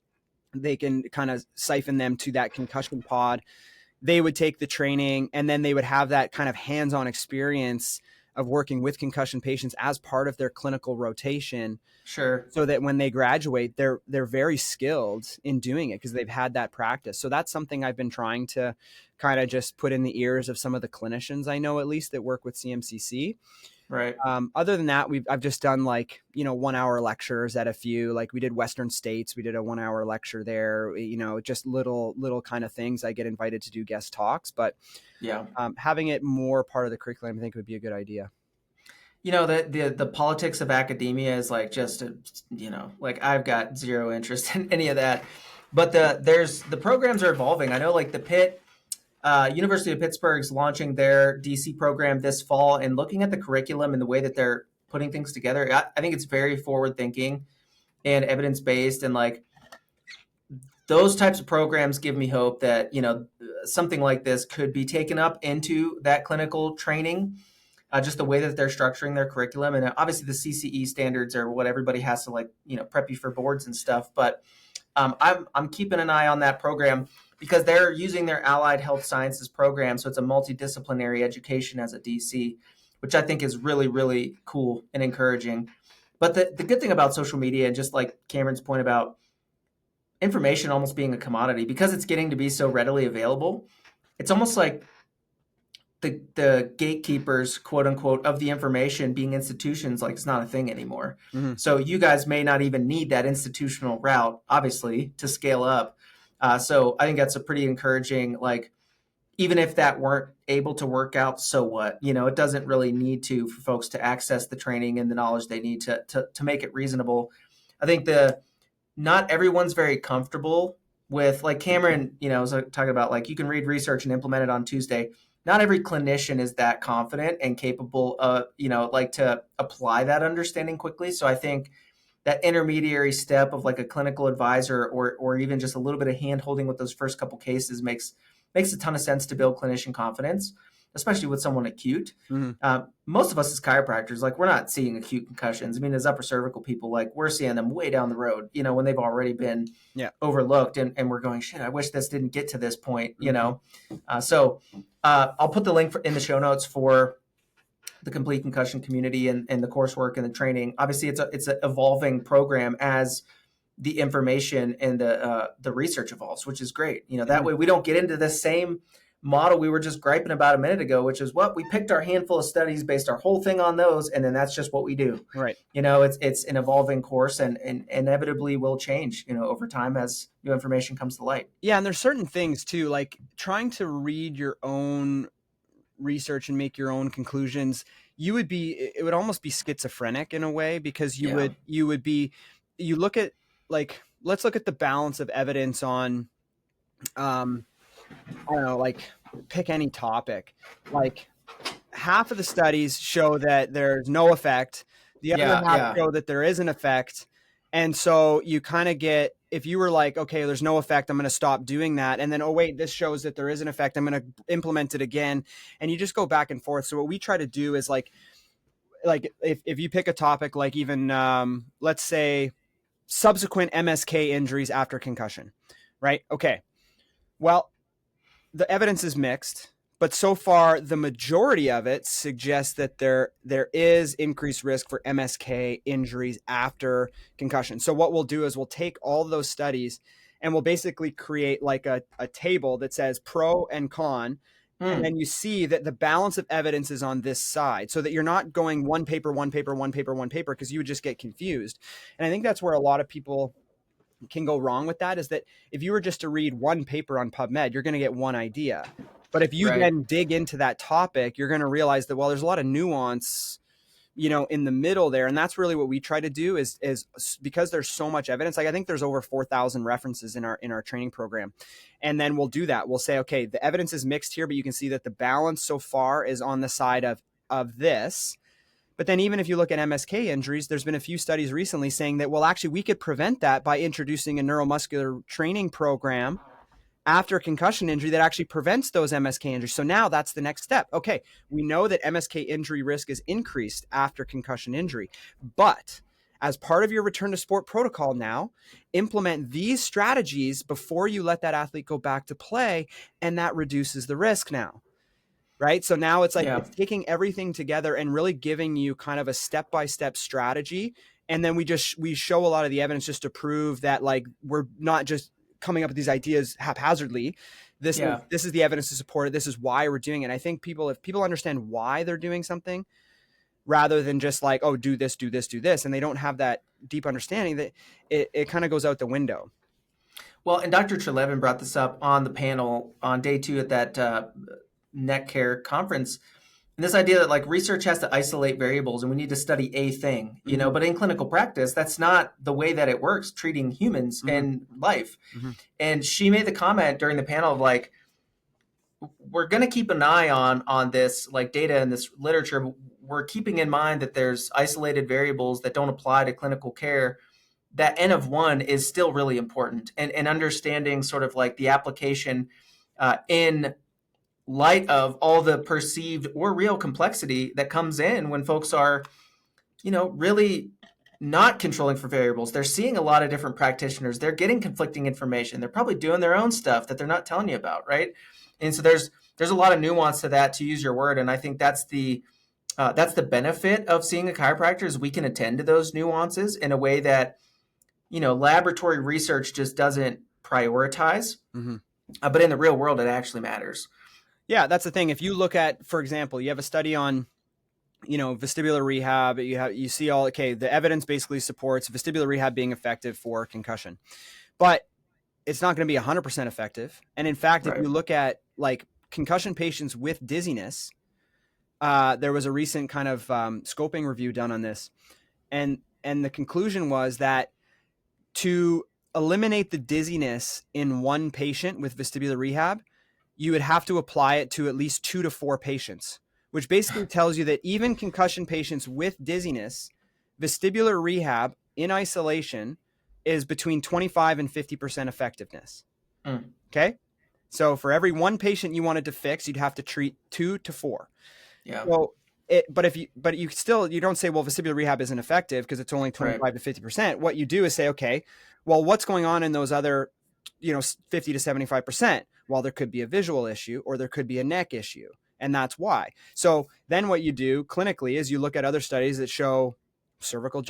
kind of siphon them to that concussion pod. They would take the training, and then they would have that kind of hands-on experience of working with concussion patients as part of their clinical rotation. Sure. So that when they graduate, they're very skilled in doing it because they've had that practice. So that's something I've been trying to kind of just put in the ears of some of the clinicians I know, at least, that work with CMCC. Right. Other than that, I've just done 1 hour lectures at a few, like we did Western States. We did a 1 hour lecture there, just little kind of things. I get invited to do guest talks, but yeah, having it more part of the curriculum, I think would be a good idea. The politics of academia is I've got zero interest in any of that, but the programs are evolving. I know like the Pitt, University of Pittsburgh's launching their DC program this fall, and looking at the curriculum and the way that they're putting things together, I think it's very forward thinking and evidence based, and like those types of programs give me hope that something like this could be taken up into that clinical training. Just the way that they're structuring their curriculum, and obviously the CCE standards are what everybody has to prep you for boards and stuff. But I'm keeping an eye on that program because they're using their allied health sciences program, so it's a multidisciplinary education as a DC, which I think is really, really cool and encouraging. But the good thing about social media, and just like Cameron's point about information almost being a commodity, because it's getting to be so readily available, it's almost like the gatekeepers, quote unquote, of the information being institutions, like it's not a thing anymore. Mm-hmm. So you guys may not even need that institutional route, obviously, to scale up. So I think that's a pretty encouraging, even if that weren't able to work out, so what? It doesn't really need to for folks to access the training and the knowledge they need to make it reasonable. I think not everyone's very comfortable with, like Cameron, was talking about, you can read research and implement it on Tuesday. Not every clinician is that confident and capable of, to apply that understanding quickly. So I think that intermediary step of a clinical advisor or even just a little bit of hand holding with those first couple cases makes a ton of sense to build clinician confidence, especially with someone acute. Mm-hmm. Most of us as chiropractors, we're not seeing acute concussions. I mean, as upper cervical people, we're seeing them way down the road, when they've already been overlooked, and we're going, shit, I wish this didn't get to this point, So I'll put the link in the show notes for the complete concussion community and the coursework and the training. Obviously, it's an evolving program as the information and the research evolves, which is great. That way we don't get into the same model we were just griping about a minute ago, which is what we picked our handful of studies, based our whole thing on those, and then that's just what we do. Right. It's an evolving course, and inevitably will change, over time as new information comes to light. Yeah, and there's certain things too, like trying to read your own research and make your own conclusions. It would almost be schizophrenic in a way, because you look at, let's look at the balance of evidence on, I don't know, pick any topic. Half of the studies show that there's no effect. The other half show that there is an effect. And so you kind of get, if you were okay, there's no effect, I'm going to stop doing that. And then, oh, wait, this shows that there is an effect, I'm going to implement it again. And you just go back and forth. So what we try to do is if you pick a topic, even, let's say, subsequent MSK injuries after concussion, right? Okay. Well, the evidence is mixed, but so far the majority of it suggests that there is increased risk for MSK injuries after concussion. So what we'll do is we'll take all those studies and we'll basically create a table that says pro and con. And then you see that the balance of evidence is on this side, so that you're not going one paper, because you would just get confused. And I think that's where a lot of people can go wrong with that, is that if you were just to read one paper on PubMed, you're going to get one idea. But if you then dig into that topic, you're going to realize that, well, there's a lot of nuance, in the middle there. And that's really what we try to do is because there's so much evidence. I think there's over 4,000 references in our training program. And then we'll do that. We'll say, okay, the evidence is mixed here, but you can see that the balance so far is on the side of this. But then even if you look at MSK injuries, there's been a few studies recently saying that, well, actually we could prevent that by introducing a neuromuscular training program after concussion injury that actually prevents those MSK injuries. So now that's the next step. Okay, we know that MSK injury risk is increased after concussion injury, but as part of your return to sport protocol now, implement these strategies before you let that athlete go back to play, and that reduces the risk now. Right? So now it's like it's taking everything together and really giving you kind of a step-by-step strategy. And then we show a lot of the evidence just to prove that like we're not just coming up with these ideas haphazardly. This is the evidence to support it. This is why we're doing it. And I think if people understand why they're doing something, rather than just like, oh, do this, and they don't have that deep understanding, that it kind of goes out the window. Well, and Dr. Trelevin brought this up on the panel on day 2 at that NeckCare conference. And this idea that like research has to isolate variables and we need to study a thing, you know, but in clinical practice, that's not the way that it works, treating humans in life. And she made the comment during the panel of like, we're going to keep an eye on this like data and this literature. But we're keeping in mind that there's isolated variables that don't apply to clinical care. That N of 1 is still really important, and understanding sort of like the application in light of all the perceived or real complexity that comes in when folks are, you know, really not controlling for variables. They're seeing a lot of different practitioners. They're getting conflicting information. They're probably doing their own stuff that they're not telling you about, right? And so there's a lot of nuance to that, to use your word. And I think that's the benefit of seeing a chiropractor, is we can attend to those nuances in a way that, you know, laboratory research just doesn't prioritize. But in the real world, it actually matters. Yeah, that's the thing. If you look at, for example, you have a study on, you know, vestibular rehab, you see the evidence basically supports vestibular rehab being effective for concussion, but it's not going to be 100% effective. And in fact, if you look at like concussion patients with dizziness, there was a recent kind of scoping review done on this, and the conclusion was that to eliminate the dizziness in one patient with vestibular rehab, you would have to apply it to at least 2 to 4 patients, which basically tells you that even concussion patients with dizziness, vestibular rehab in isolation is between 25 and 50% effectiveness. Okay. So for every 1 patient you wanted to fix, you'd have to treat 2 to 4. Yeah. Well, but you don't say, well, vestibular rehab isn't effective because it's only 25 to 50%. What you do is say, okay, well, what's going on in those other, 50 to 75%? Well, there could be a visual issue or there could be a neck issue. And that's why. So then what you do clinically is you look at other studies that show cervical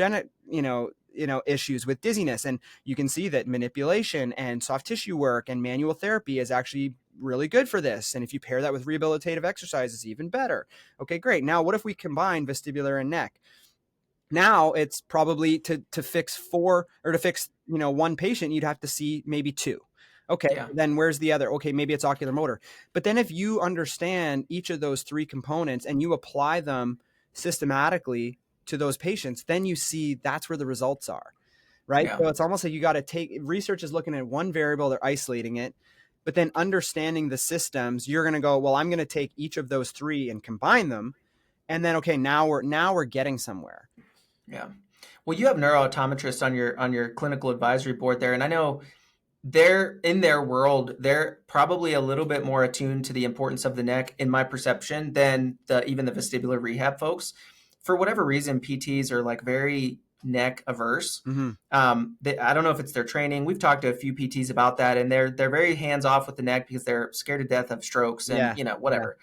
issues with dizziness. And you can see that manipulation and soft tissue work and manual therapy is actually really good for this. And if you pair that with rehabilitative exercises, even better. Okay, great. Now, what if we combine vestibular and neck? Now it's probably to fix 4 or to fix, 1 patient, you'd have to see maybe 2. Okay, then where's the other? Okay, maybe it's ocular motor. But then if you understand each of those 3 components and you apply them systematically to those patients, then you see that's where the results are, right? Yeah. So it's almost like you got to research is looking at one variable, they're isolating it, but then understanding the systems, you're going to go, well, I'm going to take each of those 3 and combine them. And then, okay, now we're getting somewhere. Yeah. Well, you have neurooptometrists on your clinical advisory board there. And I know they're in their world, they're probably a little bit more attuned to the importance of the neck, in my perception, than even the vestibular rehab folks. For whatever reason, PTs are like very neck averse. I don't know if it's their training. We've talked to a few PTs about that, and they're very hands off with the neck because they're scared to death of strokes and whatever.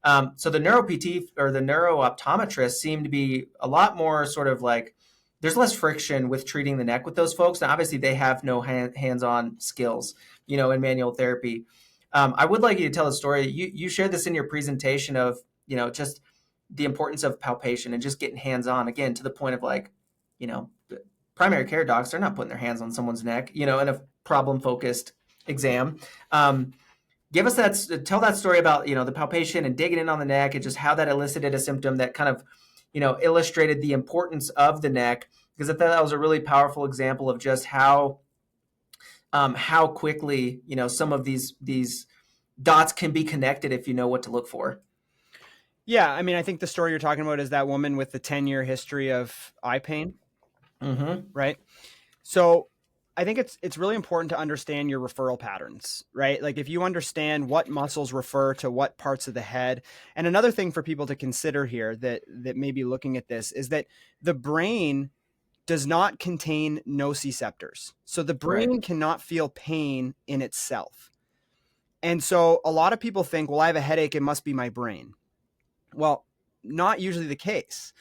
Yeah. So the neuro PT or the neurooptometrists seem to be a lot more sort of like, there's less friction with treating the neck with those folks. Now, obviously, they have no hands-on skills, in manual therapy. I would like you to tell a story. You shared this in your presentation of, just the importance of palpation and just getting hands-on, again, to the point of like, primary care docs, they're not putting their hands on someone's neck, in a problem-focused exam. Tell that story about, the palpation and digging in on the neck and just how that elicited a symptom that kind of, illustrated the importance of the neck, because I thought that was a really powerful example of just how quickly, some of these dots can be connected if you know what to look for. Yeah. I mean, I think the story you're talking about is that woman with the 10-year history of eye pain. Right. So I think it's really important to understand your referral patterns, right? Like if you understand what muscles refer to what parts of the head. And another thing for people to consider here that may be looking at this is that the brain does not contain nociceptors. So the brain cannot feel pain in itself. And so a lot of people think, well, I have a headache, it must be my brain. Well, not usually the case.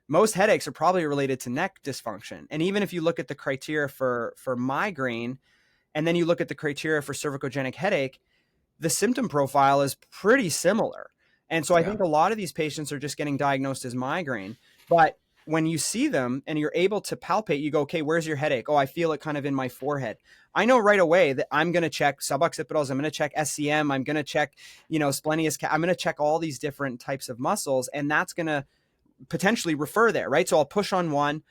Most headaches are probably related to neck dysfunction. And even if you look at the criteria for migraine, and then you look at the criteria for cervicogenic headache, the symptom profile is pretty similar. And so I think a lot of these patients are just getting diagnosed as migraine. But when you see them and you're able to palpate, you go, okay, where's your headache? Oh, I feel it kind of in my forehead. I know right away that I'm going to check suboccipitals. I'm going to check SCM. I'm going to check, splenius. I'm going to check all these different types of muscles. And that's going to potentially refer there, right? So I'll push on one.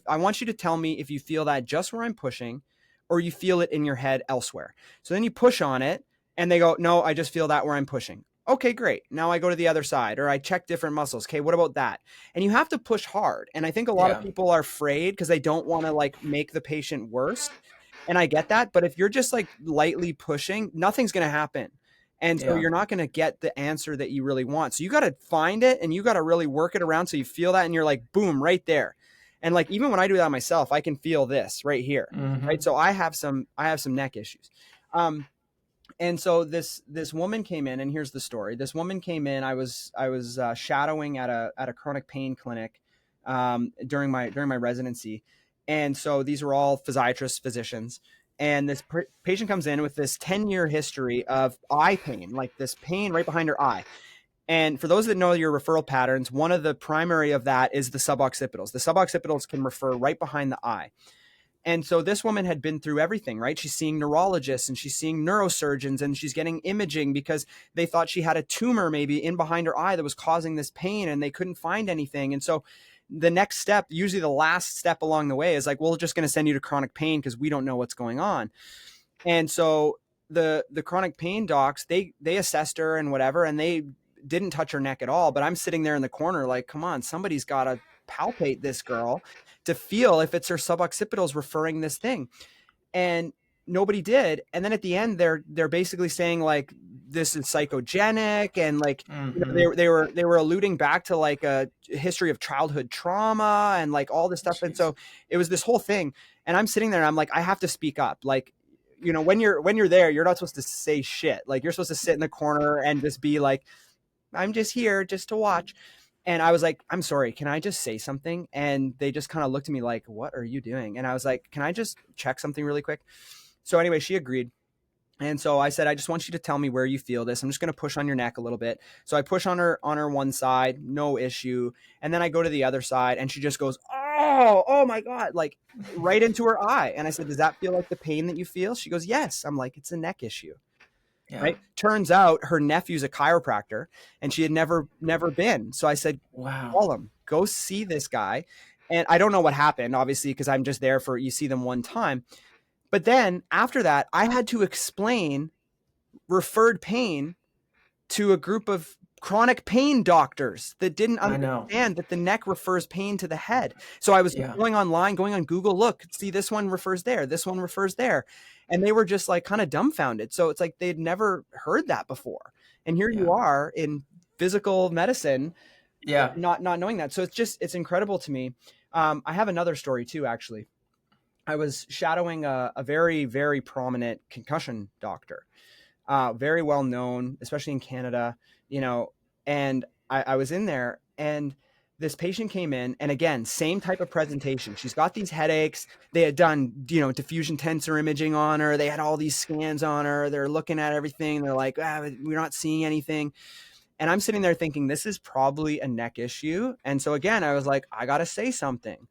I want you to tell me if you feel that just where I'm pushing or you feel it in your head elsewhere. So then you push on it and they go, no, I just feel that where I'm pushing. Okay, great. Now I go to the other side or I check different muscles. Okay, what about that? And you have to push hard. And I think a lot of people are afraid because they don't want to make the patient worse. And I get that. But if you're just lightly pushing, nothing's going to happen. And so you're not going to get the answer that you really want. So you got to find it and you got to really work it around. So you feel that and you're like, boom, right there. And even when I do that myself, I can feel this right here. Mm-hmm. Right. So I have some neck issues. And so this woman came in, and here's the story. This woman came in, I was shadowing at a chronic pain clinic, during my residency. And so these were all physiatrists, physicians. And this patient comes in with this 10-year history of eye pain, like this pain right behind her eye. And for those that know your referral patterns, one of the primary of that is the suboccipitals. The suboccipitals can refer right behind the eye. And so this woman had been through everything, right? She's seeing neurologists and she's seeing neurosurgeons and she's getting imaging because they thought she had a tumor maybe in behind her eye that was causing this pain and they couldn't find anything. And so the next step, usually the last step along the way is we're just going to send you to chronic pain because we don't know what's going on. And so the chronic pain docs, they assessed her and whatever, and they didn't touch her neck at all. But I'm sitting there in the corner like, come on, somebody's got to palpate this girl to feel if it's her suboccipitals referring this thing. And nobody did. And then at the end, they're basically saying this is psychogenic, and they were alluding back to a history of childhood trauma and all this stuff. Jeez. And so it was this whole thing. And I'm sitting there and I'm like, I have to speak up. When you're there, you're not supposed to say shit. You're supposed to sit in the corner and just be like, I'm just here just to watch. And I was like, I'm sorry, can I just say something? And they just kind of looked at me like, what are you doing? And I was like, can I just check something really quick? So anyway, she agreed. And so I said, I just want you to tell me where you feel this. I'm just going to push on your neck a little bit. So I push on her one side, no issue. And then I go to the other side and she just goes, oh my God, right into her eye. And I said, does that feel like the pain that you feel? She goes, yes. I'm like, it's a neck issue. Yeah. Right. Turns out her nephew's a chiropractor and she had never been. So I said, wow, call him, go see this guy. And I don't know what happened, obviously, because I'm just there you see them one time. But then after that, I had to explain referred pain to a group of chronic pain doctors that didn't understand that the neck refers pain to the head. So I was going online, going on Google, look, see, this one refers there. This one refers there. And they were just kind of dumbfounded. So it's they'd never heard that before. And here you are in physical medicine, not knowing that. So it's incredible to me. I have another story too, actually. I was shadowing a very, very prominent concussion doctor, very well known, especially in Canada, and I was in there and this patient came in, and again, same type of presentation. She's got these headaches. They had done, diffusion tensor imaging on her. They had all these scans on her. They're looking at everything. They're like, we're not seeing anything. And I'm sitting there thinking, this is probably a neck issue. And so again, I was like, I got to say something.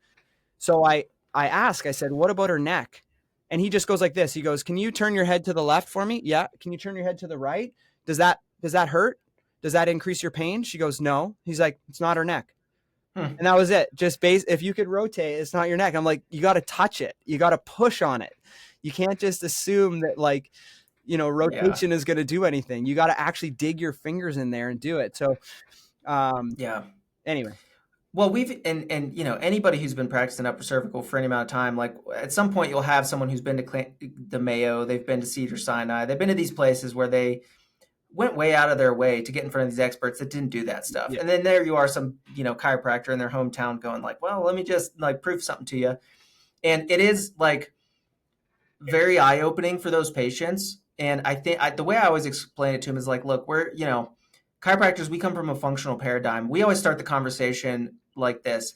So I asked, I said, what about her neck? And he just goes like this. He goes, can you turn your head to the left for me? Yeah. Can you turn your head to the right? Does that hurt? Does that increase your pain? She goes, no. He's like, it's not her neck. And that was it. Just if you could rotate, it's not your neck. I'm like, you got to touch it. You got to push on it. You can't just assume that rotation is going to do anything. You got to actually dig your fingers in there and do it. So, anyway. Well, and anybody who's been practicing upper cervical for any amount of time, like at some point you'll have someone who's been to the Mayo, they've been to Cedars-Sinai, they've been to these places where they went way out of their way to get in front of these experts that didn't do that stuff. Yeah. And then there you are, some, chiropractor in their hometown going like, well, let me just like prove something to you. And it is like very eye-opening for those patients. And I think the way I always explain it to them is like, look, we're, chiropractors, we come from a functional paradigm. We always start the conversation like this.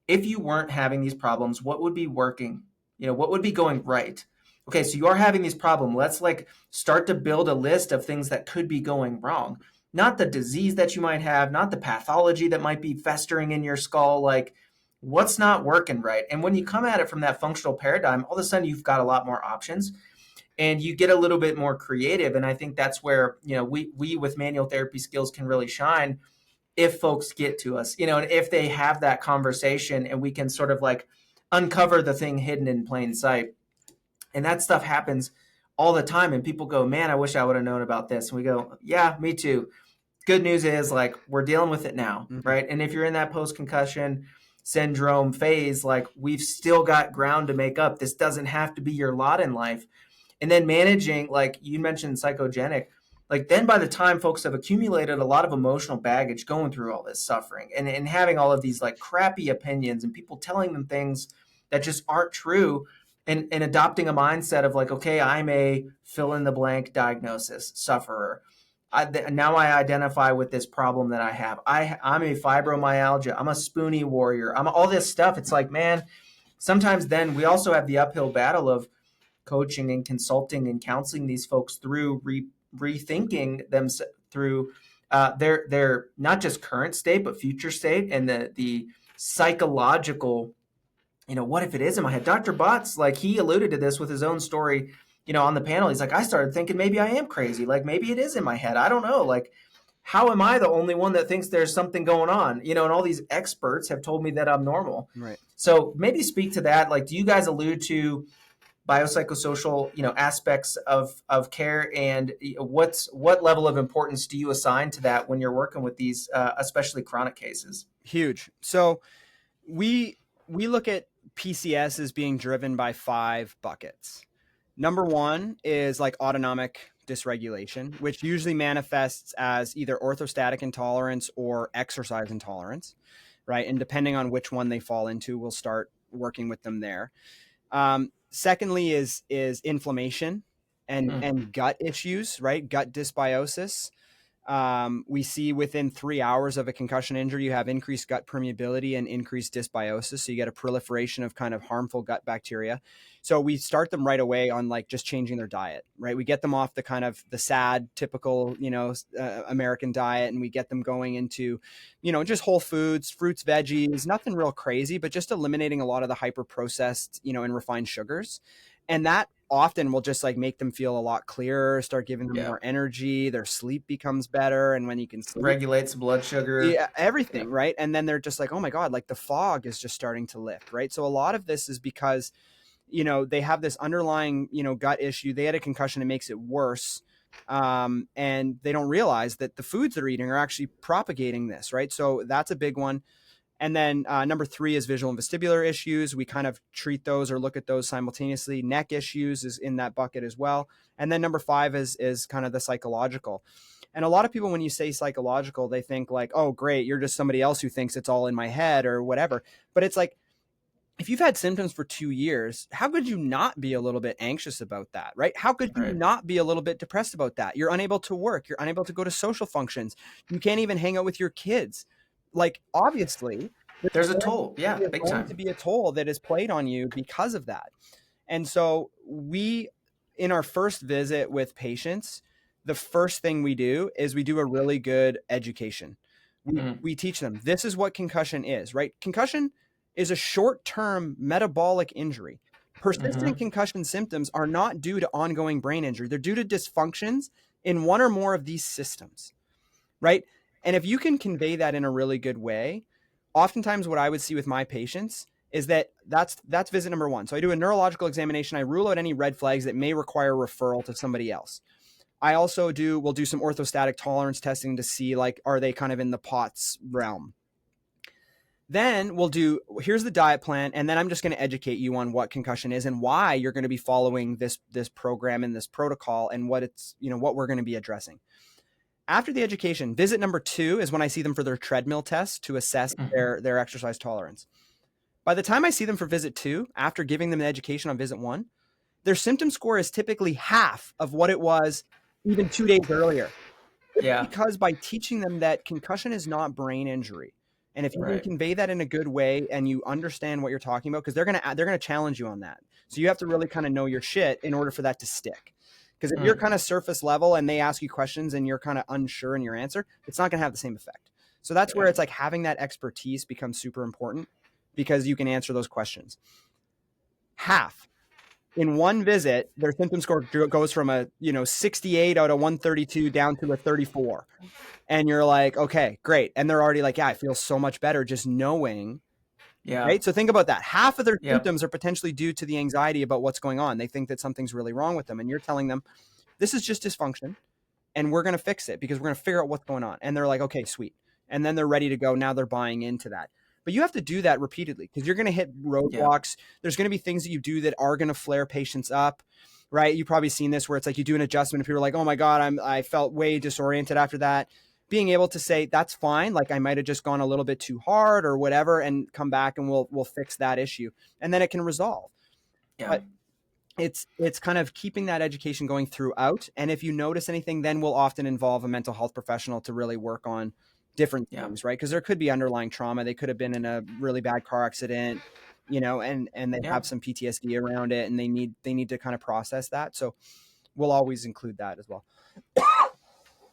If you weren't having these problems, what would be working? What would be going right? Okay, so you are having these problems. Let's like start to build a list of things that could be going wrong. Not the disease that you might have, not the pathology that might be festering in your skull, like what's not working right. And when you come at it from that functional paradigm, all of a sudden you've got a lot more options and you get a little bit more creative. And I think that's where, we with manual therapy skills can really shine if folks get to us, and if they have that conversation and we can sort of like uncover the thing hidden in plain sight. And that stuff happens all the time. And people go, man, I wish I would have known about this. And we go, yeah, me too. Good news is like, we're dealing with it now. Mm-hmm. Right. And if you're in that post-concussion syndrome phase, like we've still got ground to make up. This doesn't have to be your lot in life. And then managing, like you mentioned, psychogenic, like then by the time folks have accumulated a lot of emotional baggage going through all this suffering and having all of these like crappy opinions and people telling them things that just aren't true and adopting a mindset of like, okay, I'm a fill in the blank diagnosis sufferer. Now I identify with this problem that I have. I'm a fibromyalgia. I'm a spoonie warrior. I'm all this stuff. It's like, man, sometimes then we also have the uphill battle of coaching and consulting and counseling these folks through rethinking them through their not just current state but future state and the psychological, what if it is in my head? Dr. Botts, like he alluded to this with his own story, on the panel. He's like, I started thinking maybe I am crazy, like maybe it is in my head, I don't know, like how am I the only one that thinks there's something going on, and all these experts have told me that I'm normal, right? So maybe speak to that. Like, do you guys allude to biopsychosocial, aspects of care, and what level of importance do you assign to that when you're working with these, especially chronic cases? Huge. So we look at PCS as being driven by 5 buckets. Number 1 is like autonomic dysregulation, which usually manifests as either orthostatic intolerance or exercise intolerance, right? And depending on which one they fall into, we'll start working with them there. Secondly is inflammation and gut issues, right? Gut dysbiosis. We see within 3 hours of a concussion injury, you have increased gut permeability and increased dysbiosis. So you get a proliferation of kind of harmful gut bacteria. So we start them right away on like just changing their diet, right? We get them off the kind of the sad, typical, American diet, and we get them going into, just whole foods, fruits, veggies, nothing real crazy, but just eliminating a lot of the hyper processed, and refined sugars. And that often will just like make them feel a lot clearer, start giving them more energy. Their sleep becomes better. And when you can sleep, regulates blood sugar, everything. Right. And then they're just like, oh my God, like the fog is just starting to lift. Right. So a lot of this is because, they have this underlying, gut issue. They had a concussion. It makes it worse. And they don't realize that the foods they're eating are actually propagating this. Right. So that's a big one. And then number 3 is visual and vestibular issues. We kind of treat those or look at those simultaneously. Neck issues is in that bucket as well. And then number 5 is kind of the psychological. And a lot of people, when you say psychological, they think like, oh, great, you're just somebody else who thinks it's all in my head or whatever. But it's like, if you've had symptoms for 2 years, how could you not be a little bit anxious about that, right? How could you not be a little bit depressed about that? You're unable to work. You're unable to go to social functions. You can't even hang out with your kids. Like, obviously, there's a toll. Yeah, big time. Going to be a toll that is played on you because of that. And so we, in our first visit with patients, the first thing we do is we do a really good education. We teach them, this is what concussion is, right? Concussion is a short-term metabolic injury. Persistent concussion symptoms are not due to ongoing brain injury. They're due to dysfunctions in one or more of these systems, right? And if you can convey that in a really good way, oftentimes what I would see with my patients is that's visit number 1. So I do a neurological examination. I rule out any red flags that may require referral to somebody else. I also we'll do some orthostatic tolerance testing to see, like, are they kind of in the POTS realm? Then here's the diet plan. And then I'm just going to educate you on what concussion is and why you're going to be following this program and this protocol and what what we're going to be addressing. After the education, visit number 2 is when I see them for their treadmill test to assess their exercise tolerance. By the time I see them for visit 2, after giving them the education on visit 1, their symptom score is typically half of what it was even 2 days earlier. Yeah. Because by teaching them that concussion is not brain injury. And if you can convey that in a good way and you understand what you're talking about, because they're gonna challenge you on that. So you have to really kind of know your shit in order for that to stick. Because if you're kind of surface level and they ask you questions and you're kind of unsure in your answer, it's not going to have the same effect. So that's where it's like having that expertise becomes super important because you can answer those questions. Half in one visit, their symptom score goes from a 68 out of 132 down to a 34. And you're like, okay, great. And they're already like, yeah, I feel so much better just knowing. Yeah. Right. So think about that. Half of their symptoms are potentially due to the anxiety about what's going on. They think that something's really wrong with them. And you're telling them this is just dysfunction and we're going to fix it because we're going to figure out what's going on. And they're like, okay, sweet. And then they're ready to go. Now they're buying into that. But you have to do that repeatedly because you're going to hit roadblocks. There's going to be things that you do that are going to flare patients up. Right. You've probably seen this where it's like you do an adjustment and people are like, oh my God, I felt way disoriented after that. Being able to say that's fine, like I might have just gone a little bit too hard or whatever, and come back and we'll fix that issue, and then it can resolve. Yeah. But it's kind of keeping that education going throughout, and if you notice anything, then we'll often involve a mental health professional to really work on different things, right? Because there could be underlying trauma. They could have been in a really bad car accident, and they have some PTSD around it, and they need to kind of process that. So we'll always include that as well.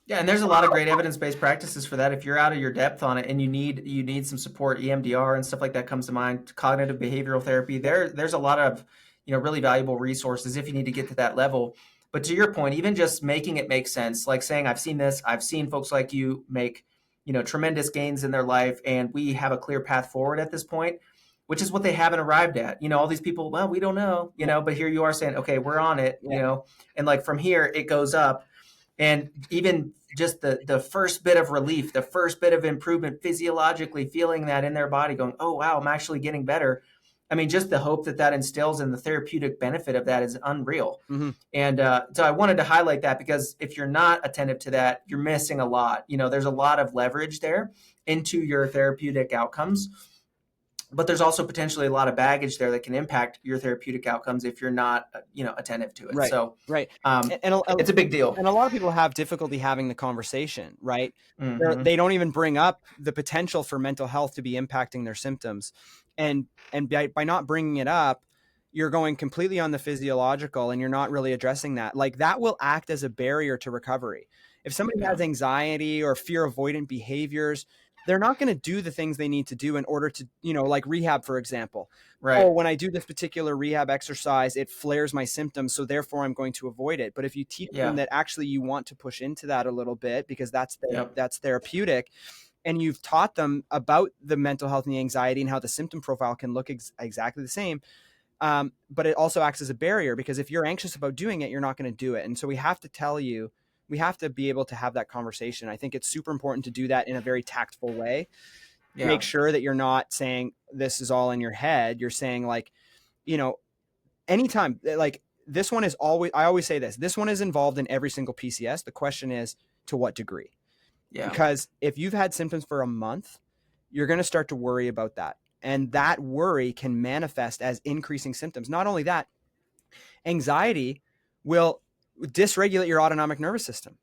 Yeah, and there's a lot of great evidence-based practices for that. If you're out of your depth on it and you need some support, EMDR and stuff like that comes to mind, cognitive behavioral therapy, there's a lot of, really valuable resources if you need to get to that level. But to your point, even just making it make sense, like saying, I've seen this, I've seen folks like you make, tremendous gains in their life, and we have a clear path forward at this point, which is what they haven't arrived at. All these people, well, we don't know, but here you are saying, okay, we're on it, and like from here it goes up. And even just the first bit of relief, the first bit of improvement physiologically, feeling that in their body going, oh, wow, I'm actually getting better. I mean, just the hope that instills and the therapeutic benefit of that is unreal. Mm-hmm. And so I wanted to highlight that because if you're not attentive to that, you're missing a lot. There's a lot of leverage there into your therapeutic outcomes. But there's also potentially a lot of baggage there that can impact your therapeutic outcomes if you're not, attentive to it. Right. So, right. It's a big deal. And a lot of people have difficulty having the conversation, right? Mm-hmm. They don't even bring up the potential for mental health to be impacting their symptoms. And by not bringing it up, you're going completely on the physiological and you're not really addressing that. Like that will act as a barrier to recovery. If somebody has anxiety or fear avoidant behaviors, they're not going to do the things they need to do in order to, like rehab, for example. Right. Oh, when I do this particular rehab exercise, it flares my symptoms. So therefore I'm going to avoid it. But if you teach them that actually you want to push into that a little bit because that's therapeutic, and you've taught them about the mental health and the anxiety and how the symptom profile can look exactly the same. But it also acts as a barrier because if you're anxious about doing it, you're not going to do it. And so we have to be able to have that conversation. I think it's super important to do that in a very tactful way. Yeah. Make sure that you're not saying this is all in your head. You're saying like, anytime like this one is always, I always say this one is involved in every single PCS. The question is to what degree? Yeah. Because if you've had symptoms for a month, you're going to start to worry about that. And that worry can manifest as increasing symptoms. Not only that, anxiety will dysregulate your autonomic nervous system.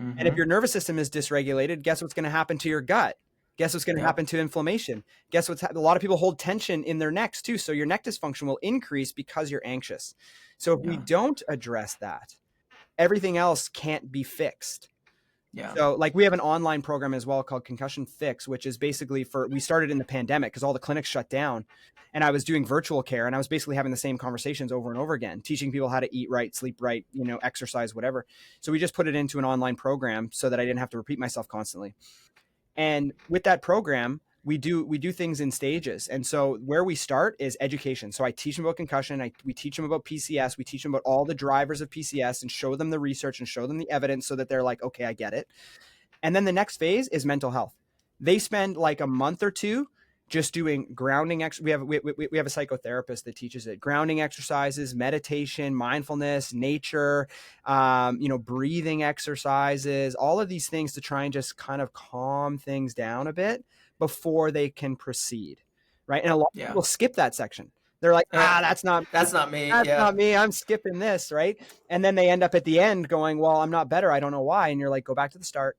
Mm-hmm. And if your nervous system is dysregulated, guess what's going to happen to your gut? Guess what's going to happen to inflammation? Guess what's a lot of people hold tension in their necks too. So your neck dysfunction will increase because you're anxious. So if we don't address that, everything else can't be fixed. Yeah. So like we have an online program as well called Concussion Fix, which is basically we started in the pandemic because all the clinics shut down and I was doing virtual care and I was basically having the same conversations over and over again, teaching people how to eat right, sleep right, exercise, whatever. So we just put it into an online program so that I didn't have to repeat myself constantly. And with that program, we do things in stages. And so where we start is education. So I teach them about concussion. We teach them about PCS. We teach them about all the drivers of PCS and show them the research and show them the evidence so that they're like, okay, I get it. And then the next phase is mental health. They spend like a month or two just doing grounding. We have a psychotherapist that teaches it. Grounding exercises, meditation, mindfulness, nature, breathing exercises, all of these things to try and just kind of calm things down a bit before they can proceed. Right. And a lot of people skip that section. They're like, that's not me. That's not me. I'm skipping this. Right. And then they end up at the end going, well, I'm not better. I don't know why. And you're like, go back to the start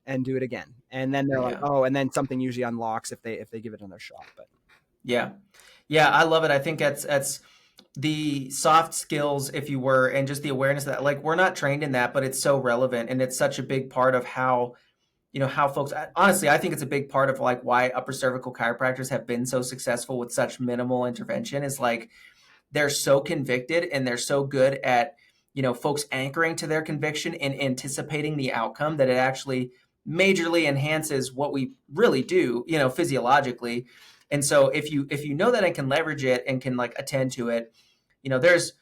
and do it again. And then they're like, oh, and then something usually unlocks if they give it another shot. But yeah, I love it. I think that's the soft skills, if you were, and just the awareness that, like, we're not trained in that, but it's so relevant, and it's such a big part of how folks, honestly, I think it's a big part of like why upper cervical chiropractors have been so successful with such minimal intervention, is like they're so convicted and they're so good at, folks anchoring to their conviction and anticipating the outcome that it actually majorly enhances what we really do, physiologically. And so if you know that and can leverage it and can like attend to it, there's,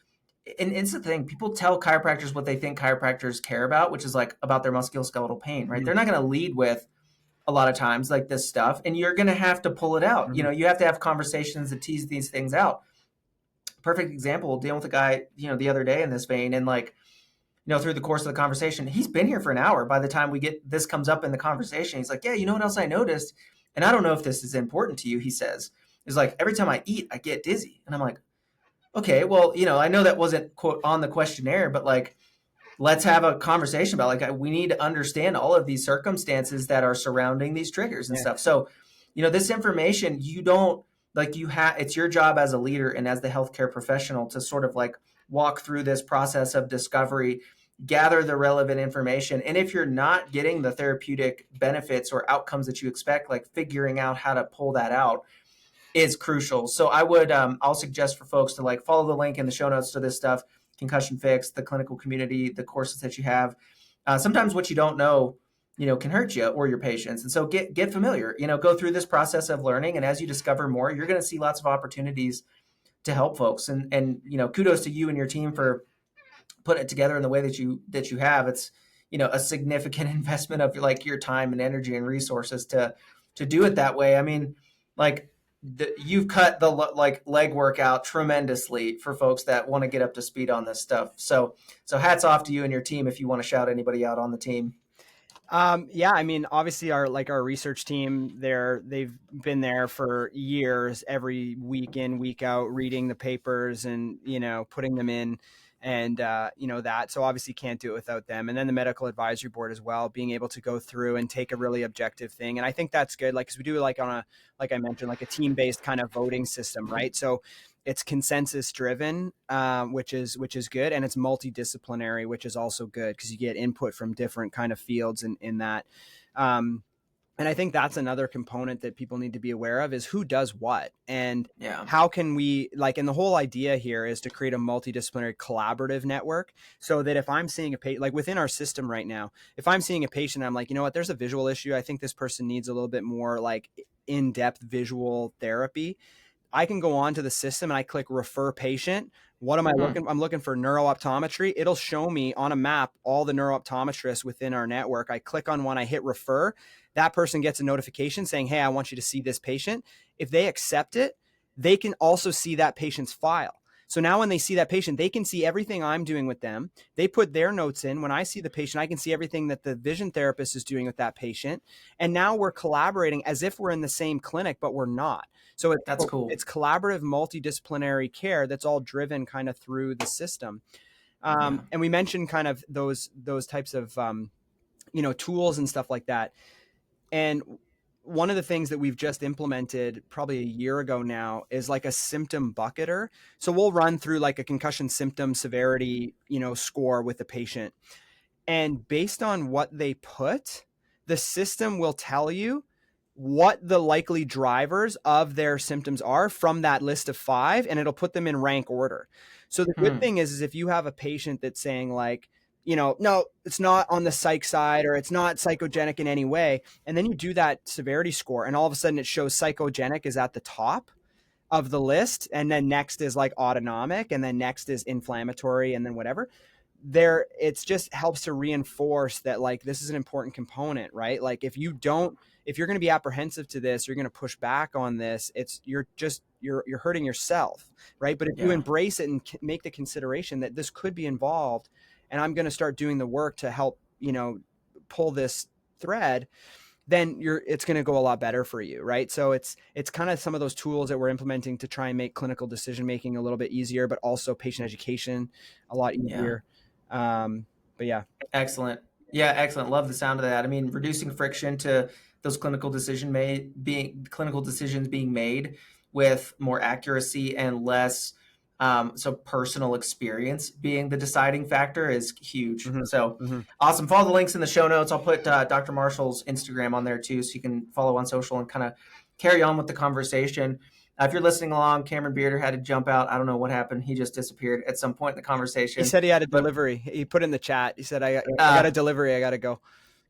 and it's the thing, people tell chiropractors what they think chiropractors care about, which is like about their musculoskeletal pain, right? Mm-hmm. They're not going to lead with a lot of times like this stuff, and you're going to have to pull it out. Mm-hmm. You have to have conversations that tease these things out. Perfect example, dealing with a guy, the other day in this vein, and like, through the course of the conversation, he's been here for an hour. By the time this comes up in the conversation, he's like, yeah, you know what else I noticed? And I don't know if this is important to you, he says, is like, every time I eat, I get dizzy. And I'm like, okay, well, I know that wasn't quote on the questionnaire, but like, let's have a conversation about like, we need to understand all of these circumstances that are surrounding these triggers and stuff. So, this information, you don't like, it's your job as a leader and as the healthcare professional to sort of like walk through this process of discovery, gather the relevant information. And if you're not getting the therapeutic benefits or outcomes that you expect, like figuring out how to pull that out is crucial. So I would, I'll suggest for folks to like follow the link in the show notes to this stuff, Concussion Fix, the clinical community, the courses that you have. Sometimes what you don't know, can hurt you or your patients. And so get familiar, go through this process of learning. And as you discover more, you're going to see lots of opportunities to help folks. And kudos to you and your team for putting it together in the way that you have. It's, a significant investment of like your time and energy and resources to do it that way. I mean, like, you've cut the like leg work out tremendously for folks that want to get up to speed on this stuff. So hats off to you and your team if you want to shout anybody out on the team. Yeah, I mean, obviously our research team they've been there for years, every week in, week out, reading the papers and, putting them in. And, that, so obviously can't do it without them. And then the medical advisory board as well, being able to go through and take a really objective thing. And I think that's good. Like, cause we do like like I mentioned, like a team-based kind of voting system, right? So it's consensus driven, which is good. And it's multidisciplinary, which is also good because you get input from different kind of fields in that. And I think that's another component that people need to be aware of is who does what and how can we and the whole idea here is to create a multidisciplinary collaborative network so that if I'm seeing a patient, like within our system right now, if I'm seeing a patient, I'm like, there's a visual issue. I think this person needs a little bit more like in-depth visual therapy. I can go on to the system and I click refer patient. What am I looking? I'm looking for neurooptometry. It'll show me on a map all the neurooptometrists within our network. I click on one, I hit refer. That person gets a notification saying, hey, I want you to see this patient. If they accept it, they can also see that patient's file. So now when they see that patient, they can see everything I'm doing with them. They put their notes in. When I see the patient, I can see everything that the vision therapist is doing with that patient. And now we're collaborating as if we're in the same clinic, but we're not. So that's cool. It's collaborative multidisciplinary care that's all driven kind of through the system. And we mentioned kind of those types of, tools and stuff like that. And one of the things that we've just implemented probably a year ago now is like a symptom bucketer. So we'll run through like a concussion symptom severity, score with the patient. And based on what they put, the system will tell you what the likely drivers of their symptoms are from that list of 5, and it'll put them in rank order. So the good thing is if you have a patient that's saying like, no, it's not on the psych side or it's not psychogenic in any way. And then you do that severity score and all of a sudden it shows psychogenic is at the top of the list. And then next is like autonomic and then next is inflammatory and then whatever. it's just helps to reinforce that like this is an important component, right? Like if you're going to be apprehensive to this, you're going to push back on this, you're hurting yourself, right? But if you embrace it and make the consideration that this could be involved, and I'm going to start doing the work to help, pull this thread, then it's going to go a lot better for you, right? So it's kind of some of those tools that we're implementing to try and make clinical decision making a little bit easier, but also patient education a lot easier. But yeah. Excellent. Yeah, excellent. Love the sound of that. I mean, reducing friction to those clinical decisions being made with more accuracy and less so personal experience being the deciding factor is huge. So awesome. Follow the links in the show notes. I'll put Dr. Marshall's Instagram on there too, so you can follow on social and kind of carry on with the conversation. If you're listening along, Cameron Bearder had to jump out. I don't know what happened. He just disappeared at some point in the conversation. He said he had a delivery. He put in the chat. He said, I got a delivery. I got to go.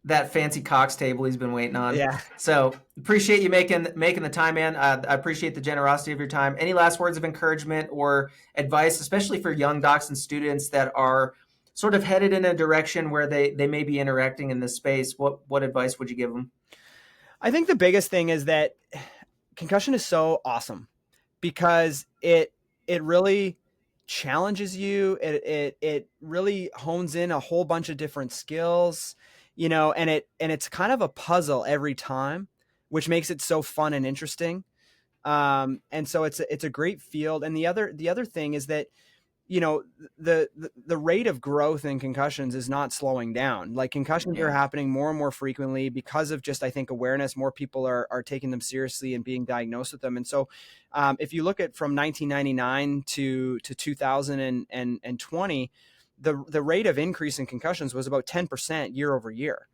That fancy Cox table he's been waiting on. Yeah. So appreciate you making the time, man. I appreciate the generosity of your time. Any last words of encouragement or advice, especially for young docs and students that are sort of headed in a direction where they may be interacting in this space? What advice would you give them? I think the biggest thing is that concussion is so awesome because it really challenges you. It really hones in a whole bunch of different skills, and it's kind of a puzzle every time, which makes it so fun and interesting. And so it's a great field. And the other thing is that, the rate of growth in concussions is not slowing down. Like concussions are happening more and more frequently because of just, I think, awareness. More people are taking them seriously and being diagnosed with them. And so if you look at from 1999 to 2020, the rate of increase in concussions was about 10% year over year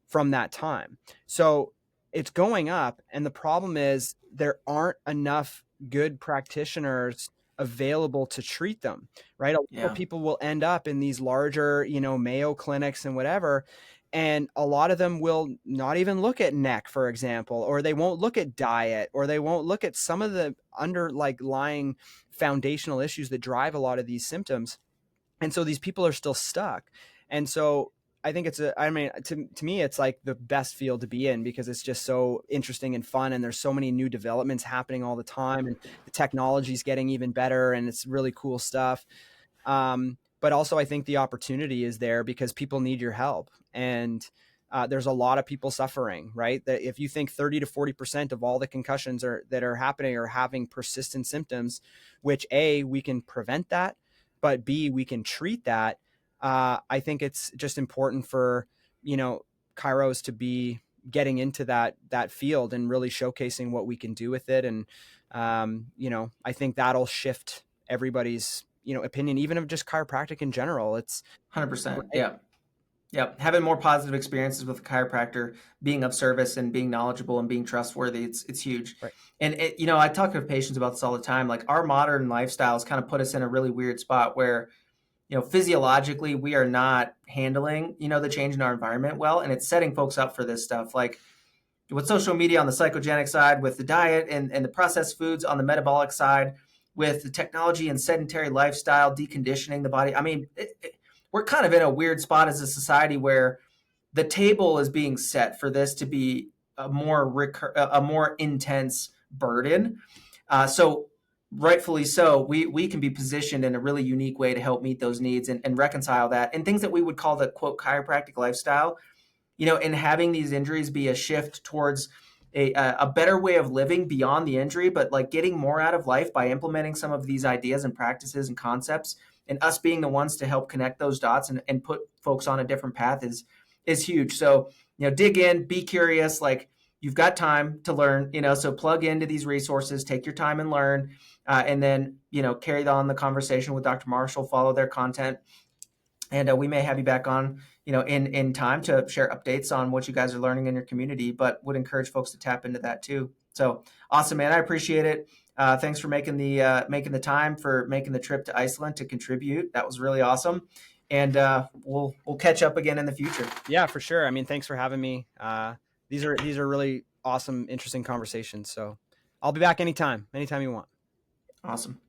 from that time. So it's going up. And the problem is there aren't enough good practitioners available to treat them, right? A lot of people will end up in these larger, Mayo clinics and whatever. And a lot of them will not even look at neck, for example, or they won't look at diet, or they won't look at some of the underlying foundational issues that drive a lot of these symptoms. And so these people are still stuck. And so I think to me, it's like the best field to be in because it's just so interesting and fun. And there's so many new developments happening all the time, and the technology is getting even better, and it's really cool stuff. But also I think the opportunity is there because people need your help, and there's a lot of people suffering, right? That if you think 30 to 40% of all the concussions that are happening are having persistent symptoms, which A, we can prevent that, but B, we can treat that. I think it's just important for, chiros to be getting into that field and really showcasing what we can do with it. And, I think that'll shift everybody's, opinion, even of just chiropractic in general. It's 100%. Yeah. Yep. Having more positive experiences with a chiropractor, being of service and being knowledgeable and being trustworthy, it's huge. Right. And I talk to patients about this all the time. Like our modern lifestyles kind of put us in a really weird spot where, physiologically we are not handling, the change in our environment well. And it's setting folks up for this stuff. Like with social media on the psychogenic side, with the diet and the processed foods on the metabolic side, with the technology and sedentary lifestyle, deconditioning the body. I mean, we're kind of in a weird spot as a society where the table is being set for this to be a more intense burden. So rightfully so, we can be positioned in a really unique way to help meet those needs and reconcile that, and things that we would call the quote chiropractic lifestyle, and having these injuries be a shift towards a better way of living beyond the injury, but like getting more out of life by implementing some of these ideas and practices and concepts, and us being the ones to help connect those dots and put folks on a different path is huge. So, dig in, be curious, like you've got time to learn, so plug into these resources, take your time and learn, and then, carry on the conversation with Dr. Marshall, follow their content. And we may have you back on, in time to share updates on what you guys are learning in your community, but would encourage folks to tap into that too. So awesome, man. I appreciate it. Thanks for making the time, for making the trip to Iceland to contribute. That was really awesome. And we'll catch up again in the future. Yeah, for sure. I mean, thanks for having me. These are really awesome, interesting conversations. So I'll be back anytime you want. Awesome.